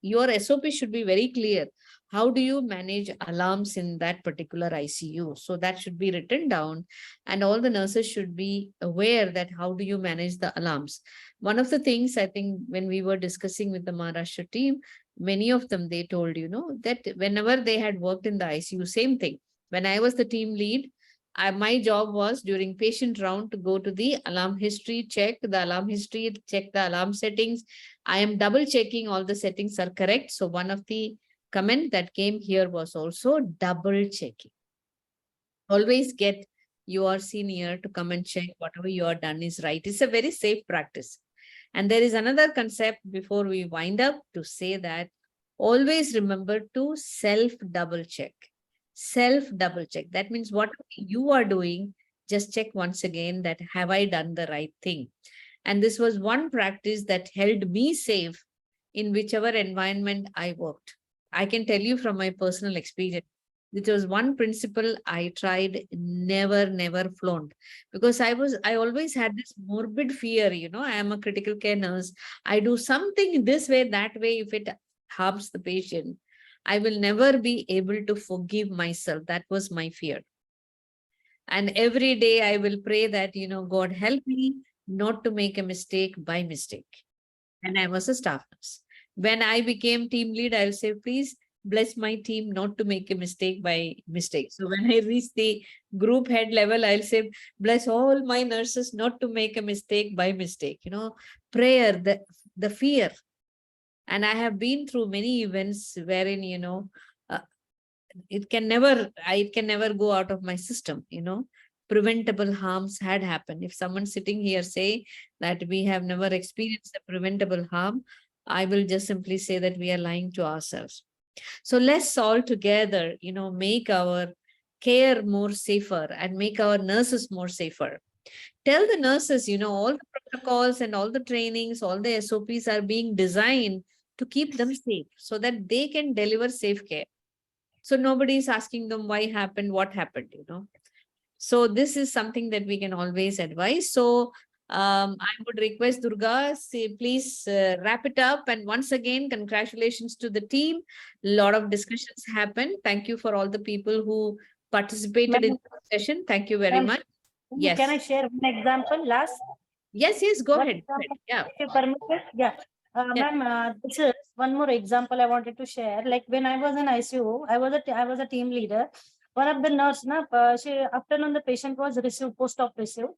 your SOP should be very clear. How do you manage alarms in that particular ICU? So that should be written down, and all the nurses should be aware that how do you manage the alarms. One of the things I think when we were discussing with the Maharashtra team, many of them, they told, that whenever they had worked in the ICU, same thing. When I was the team lead, my job was during patient round to go to the alarm history, check the alarm history, check the alarm settings. I am double checking all the settings are correct. So one of the comment that came here was also double checking. Always get your senior to come and check whatever you are done is right. It's a very safe practice. And there is another concept before we wind up to say that always remember to self double check. Self double check. That means what you are doing, just check once again that have I done the right thing. And this was one practice that held me safe in whichever environment I worked. I can tell you from my personal experience, it was one principle I tried, never flaunt, because I always had this morbid fear, I am a critical care nurse. I do something this way, that way, if it harms the patient, I will never be able to forgive myself. That was my fear. And every day I will pray that, God help me not to make a mistake by mistake. And I was a staff nurse. When I became team lead, I'll say, please bless my team not to make a mistake by mistake. So when I reach the group head level, I'll say, bless all my nurses not to make a mistake by mistake. Prayer, the fear. And I have been through many events wherein, it can never go out of my system, preventable harms had happened. If someone's sitting here say that we have never experienced a preventable harm, I will just simply say that we are lying to ourselves. So let's all together, make our care more safer and make our nurses more safer. Tell the nurses, all the protocols and all the trainings, all the SOPs are being designed to keep them safe so that they can deliver safe care. So nobody is asking them why happened, what happened, So this is something that we can always advise. So I would request Durga, please wrap it up. And once again, congratulations to the team. A lot of discussions happened. Thank you for all the people who participated in the session. Thank you very much. Yes. Can I share one example last? Yes, go ahead. Yeah. If you permit it, yeah. Ma'am, this is one more example I wanted to share. Like when I was in ICU, I was a team leader. One of the nurse, afternoon the patient was received post-op received,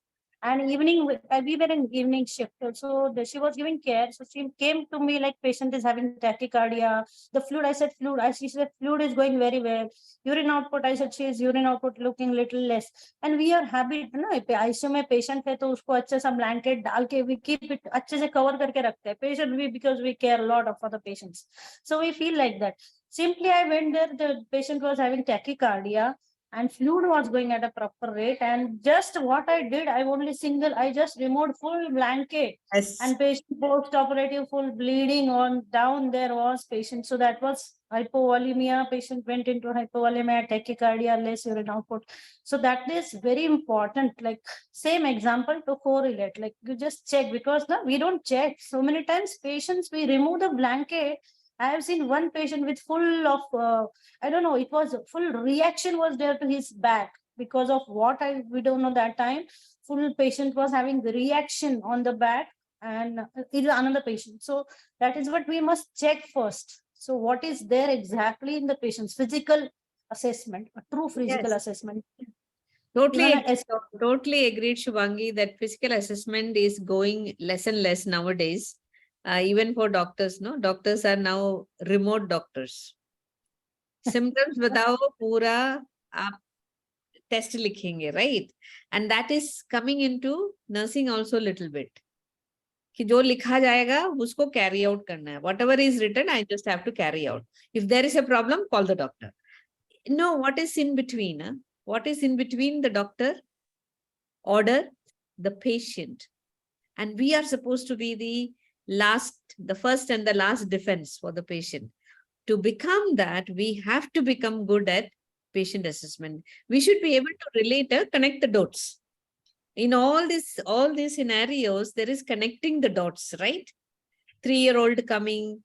and evening we were in evening shift. So she was giving care. So she came to me like patient is having tachycardia. The fluid, I said fluid. She said fluid is going very well. Urine output, I said she is urine output looking little less. And we are habit, ICU में patient है तो उसको अच्छे सा blanket डाल के we keep it अच्छे से cover करके रखते हैं. Patient because we care a lot for the patients. So we feel like that. Simply I went there, the patient was having tachycardia and fluid was going at a proper rate. And just what I did, I just removed full blanket. Yes. And patient post-operative full bleeding on down there was patient. So that was hypovolemia. Patient went into hypovolemia, tachycardia, less urine output. So that is very important. Like same example to correlate. Like you just check because we don't check. So many times patients, we remove the blanket. I have seen one patient with full of, I don't know, it was full reaction was there to his back because of what we don't know that time. Full patient was having the reaction on the back and it is another patient. So that is what we must check first. So what is there exactly in the patient's physical assessment, a true physical assessment. Totally agreed, Shubhangi, that physical assessment is going less and less nowadays. Even for doctors, doctors are now remote doctors. Symptoms बताओ पूरा आप test लिखेंगे, right? And that is coming into nursing also a little bit. कि जो लिखा जाएगा उसको carry out करना है. Whatever is written, I just have to carry out. If there is a problem, call the doctor. No, what is in between? Huh? What is in between the doctor, order, the patient? And we are supposed to be the first and the last defense for the patient. To become that, we have to become good at patient assessment. We should be able to relate, connect the dots. In all these scenarios, there is connecting the dots, right? 3-year-old coming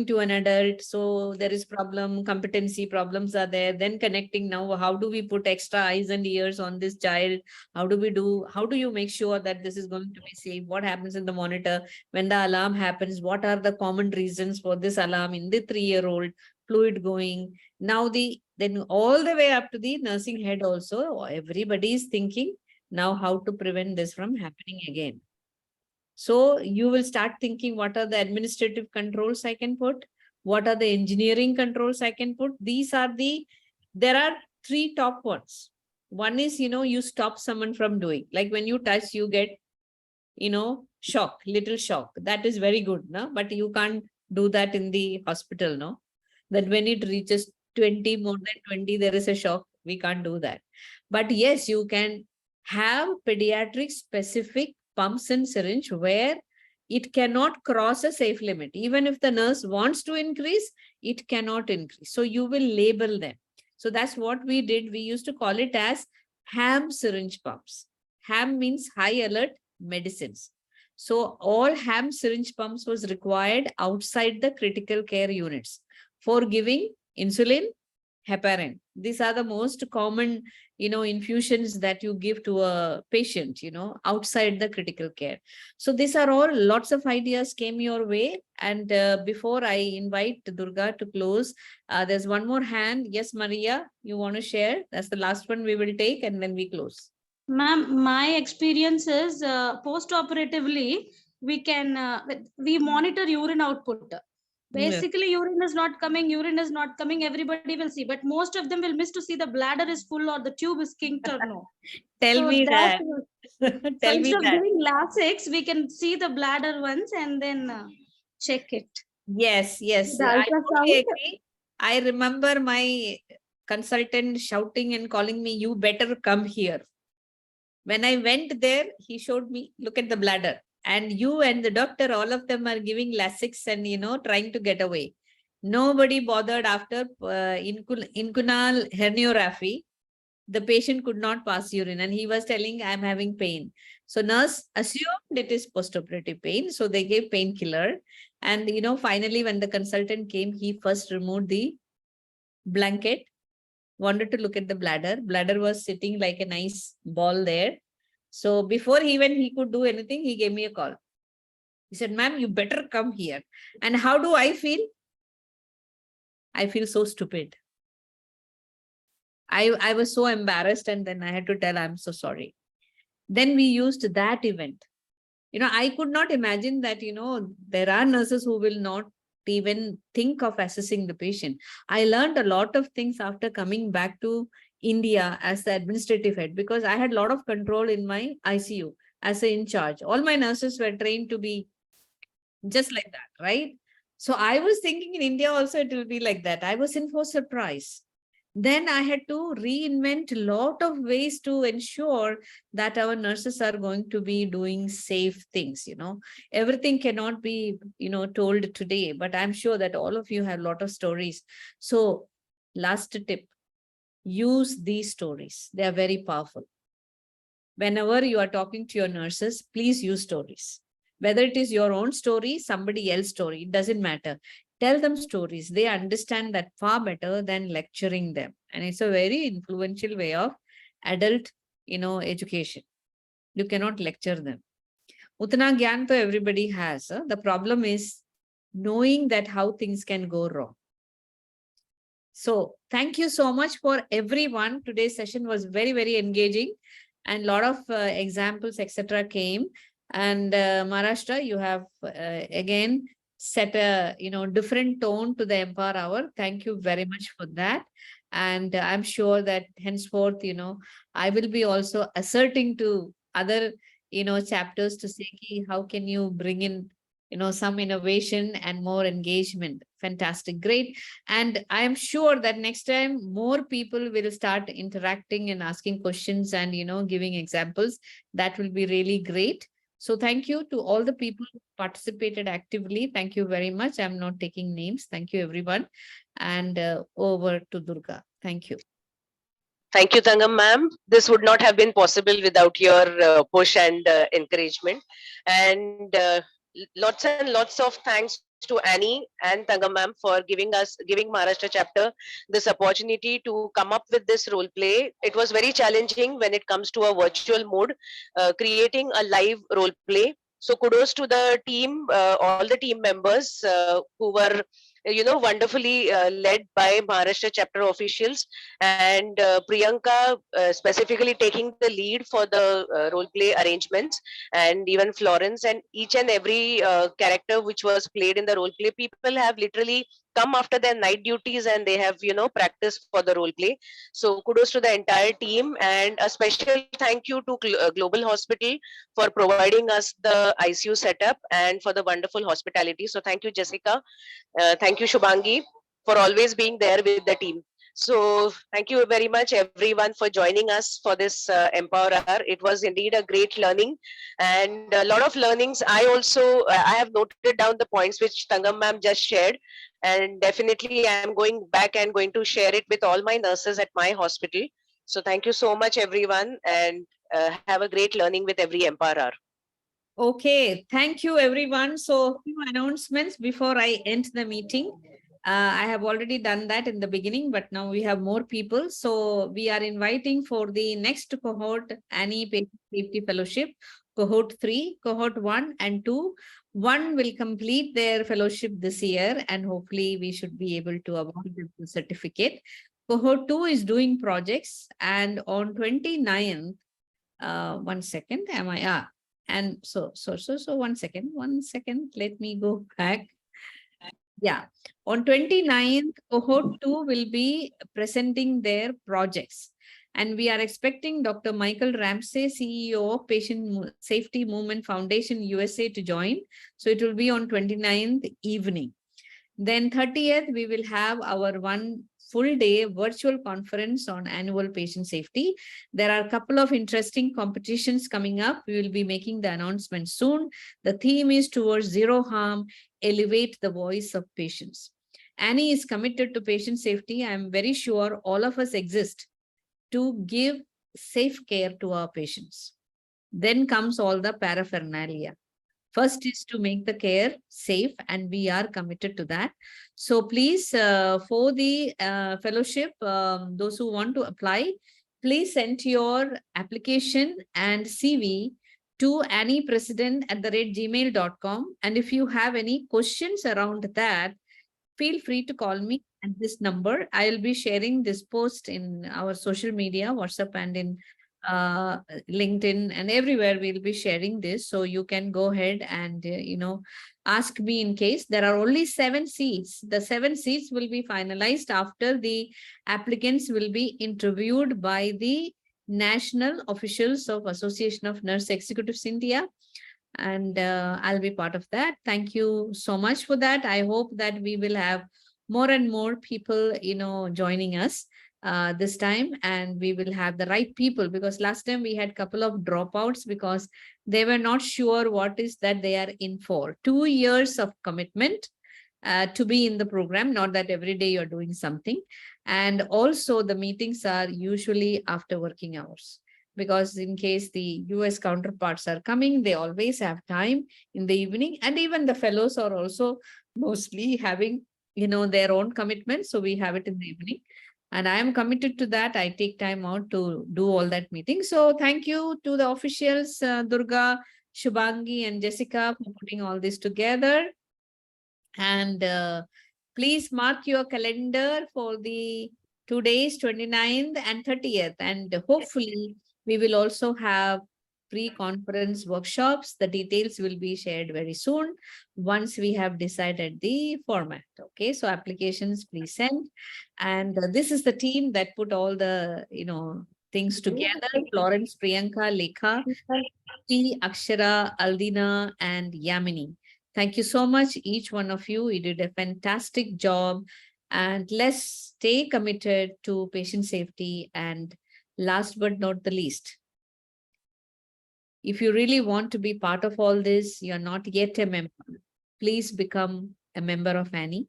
to an adult, so there is problem, competency problems are there. Then connecting now, how do we put extra eyes and ears on this child? How do you make sure that this is going to be safe? What happens in the monitor when the alarm happens? What are the common reasons for this alarm in the 3-year-old? Fluid going. Now then all the way up to the nursing head also, everybody is thinking now how to prevent this from happening again. So you will start thinking, what are the administrative controls I can put? What are the engineering controls I can put? There are 3 top ones. One is, you stop someone from doing. Like when you touch, you get, little shock. That is very good, no? But you can't do that in the hospital, no? That when it reaches 20, more than 20, there is a shock. We can't do that. But yes, you can have pediatric specific pumps and syringe where it cannot cross a safe limit. Even if the nurse wants to increase, it cannot increase. So you will label them. So that's what we did. We used to call it as ham syringe pumps. Ham means high alert medicines. So all ham syringe pumps was required outside the critical care units for giving insulin, heparin. These are the most common, infusions that you give to a patient, outside the critical care. So these are all, lots of ideas came your way. And before I invite Durga to close, there's one more hand. Yes, Maria, you want to share? That's the last one we will take and then we close. Ma'am, my experience is post-operatively, we monitor urine output. Basically, urine is not coming, everybody will see. But most of them will miss to see the bladder is full or the tube is kinked or no. Tell me that. Tell me that. Instead of giving Lasix, we can see the bladder once and then check it. Yes. I totally agree. I remember my consultant shouting and calling me, you better come here. When I went there, he showed me, look at the bladder. And you and the doctor, all of them are giving Lasix and, trying to get away. Nobody bothered after inguinal herniorrhaphy. The patient could not pass urine and he was telling, I'm having pain. So nurse assumed it is postoperative pain. So they gave painkiller. And, finally, when the consultant came, he first removed the blanket, wanted to look at the bladder. Bladder was sitting like a nice ball there. So before even he could do anything, he gave me a call. He said, ma'am, you better come here. And how do I feel? I feel so stupid. I was so embarrassed and then I had to tell, I'm so sorry. Then we used that event. I could not imagine that, there are nurses who will not even think of assessing the patient. I learned a lot of things after coming back to India as the administrative head, because I had a lot of control in my ICU as an in charge. All my nurses were trained to be just like that, right? So I was thinking in India also it will be like that. I was in for surprise. Then I had to reinvent a lot of ways to ensure that our nurses are going to be doing safe things, Everything cannot be, told today, but I'm sure that all of you have a lot of stories. So last tip, use these stories. They are very powerful. Whenever you are talking to your nurses, please use stories. Whether it is your own story, somebody else's story, it doesn't matter. Tell them stories. They understand that far better than lecturing them. And it's a very influential way of adult, education. You cannot lecture them. Utna gyan to everybody has. The problem is knowing that how things can go wrong. So thank you so much for everyone. Today's session was very, very engaging and a lot of examples, etc. came. And Maharashtra, you have again set a different tone to the Empower Hour. Thank you very much for that. And I'm sure that henceforth, I will be also asserting to other chapters to say, how can you bring in, some innovation and more engagement. Fantastic. Great. And I am sure that next time more people will start interacting and asking questions and, giving examples. That will be really great. So thank you to all the people who participated actively. Thank you very much. I'm not taking names. Thank you, everyone. And over to Durga. Thank you. Thank you, Thangam ma'am. This would not have been possible without your push and encouragement. And lots and lots of thanks to Annie and Thangam ma'am for giving Maharashtra chapter this opportunity to come up with this role play. It was very challenging when it comes to a virtual mode, creating a live role play. So kudos to the team, all the team members who were wonderfully led by Maharashtra chapter officials, and Priyanka specifically taking the lead for the role play arrangements, and even Florence, and each and every character which was played in the role play. People have literally come after their night duties and they have practiced for the role play. So kudos to the entire team, and a special thank you to Global Hospital for providing us the ICU setup and for the wonderful hospitality. So thank you, Jessica. Thank you, Shubhangi, for always being there with the team. So thank you very much, everyone, for joining us for this Empower Hour. It was indeed a great learning and a lot of learnings. I have noted down the points which Thangam ma'am just shared, and definitely I am going back and going to share it with all my nurses at my hospital. So thank you so much, everyone, and have a great learning with every Empower Hour. Okay, thank you, everyone. So, few announcements before I end the meeting. I have already done that in the beginning, but now we have more people. So, we are inviting for the next cohort, ANEI Patient Safety Fellowship, cohort 3, cohort 1 and 2. 1 will complete their fellowship this year, and hopefully we should be able to award them the certificate. Cohort 2 is doing projects, and on 29th, 1 second, and so 1 second, let me go back. Yeah, on 29th, cohort 2 will be presenting their projects. And we are expecting Dr. Michael Ramsey, CEO of Patient Safety Movement Foundation USA, to join. So it will be on 29th evening. Then 30th, we will have our 1 full day virtual conference on annual patient safety. There are a couple of interesting competitions coming up. We will be making the announcement soon. The theme is towards zero harm, elevate the voice of patients. ANEI is committed to patient safety. I am very sure all of us exist to give safe care to our patients. Then comes all the paraphernalia. First is to make the care safe, and we are committed to that. So please, for the fellowship, those who want to apply, please send your application and CV to anepresident@gmail.com. And if you have any questions around that, feel free to call me at this number. I'll be sharing this post in our social media, WhatsApp and in LinkedIn, and everywhere we'll be sharing this. So you can go ahead and, ask me in case. There are only 7 seats. The 7 seats will be finalized after the applicants will be interviewed by the national officials of Association of Nurse Executives India. And I'll be part of that. Thank you so much for that. I hope that we will have more and more people, joining us this time, and we will have the right people, because last time we had a couple of dropouts because they were not sure what is that they are in for. 2 years of commitment to be in the program, not that every day you're doing something. And also the meetings are usually after working hours, because in case the US counterparts are coming, they always have time in the evening. And even the fellows are also mostly having, their own commitments. So we have it in the evening. And I am committed to that. I take time out to do all that meeting. So thank you to the officials, Durga, Shubhangi, and Jessica, for putting all this together. And please mark your calendar for the 2 days, 29th and 30th. And hopefully we will also have pre-conference workshops. The details will be shared very soon once we have decided the format. Okay, so applications please send. And this is the team that put all the, things together. Florence, Priyanka, Lekha, P, Akshara, Aldina, and Yamini. Thank you so much, each one of you. You did a fantastic job. And let's stay committed to patient safety. And last but not the least, if you really want to be part of all this, you're not yet a member, please become a member of ANEI.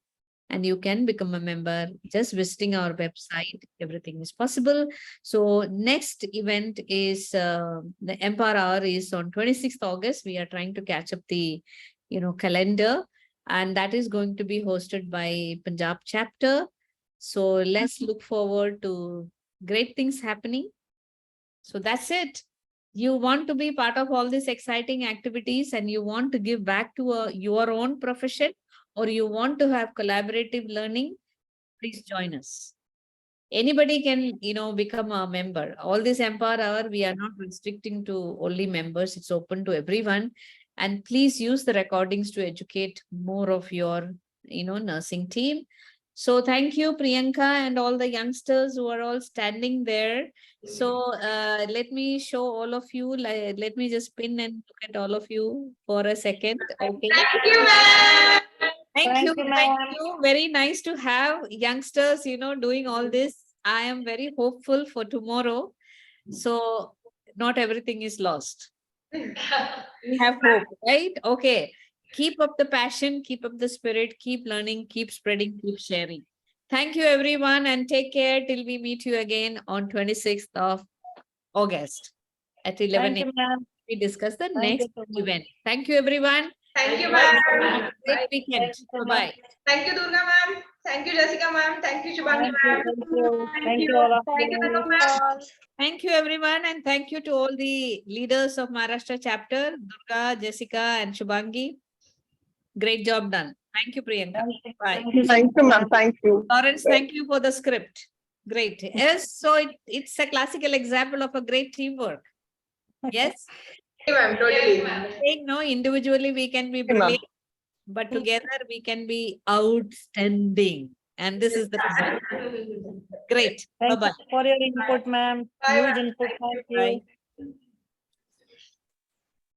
And you can become a member just visiting our website. Everything is possible. So next event is the Empower Hour is on 26th August. We are trying to catch up the calendar, and that is going to be hosted by Punjab chapter. So let's look forward to great things happening. So that's it. You want to be part of all these exciting activities and you want to give back to your own profession, or you want to have collaborative learning, please join us. Anybody can, become a member. All this Empower Hour, we are not restricting to only members. It's open to everyone. And please use the recordings to educate more of your, nursing team. So thank you, Priyanka, and all the youngsters who are all standing there. So let me show all of you. Let me just pin and look at all of you for a second. Okay. Thank you, ma'am. Thank you. Very nice to have youngsters, doing all this. I am very hopeful for tomorrow. So not everything is lost. We have hope, right? Okay. Keep up the passion, keep up the spirit, keep learning, keep spreading, keep sharing. Thank you, everyone, and take care till we meet you again on 26th of August at 11 a.m. We discuss the next event. Thank you, everyone. Thank you, ma'am. Great weekend. Bye-bye. Thank you, Durga ma'am. Thank you, Jessica ma'am. Thank you, Shubhangi ma'am. Thank you all of Thank you, you. Tanu ma'am. Thank you, everyone, and thank you to all the leaders of Maharashtra chapter, Durga, Jessica, and Shubhangi. Great job done. Thank you, Priyanka. Bye. Thank you, ma'am. Thank you. Lawrence, thank you for the script. Great. Yes, so it's a classical example of a great teamwork. Yes? Thank you, ma'am. Totally. No, individually we can be brilliant, but together we can be outstanding. And this is the result. Great. Thank Bye-bye. you for your input, ma'am. Bye, Huge ma'am. input. Thank you. Bye.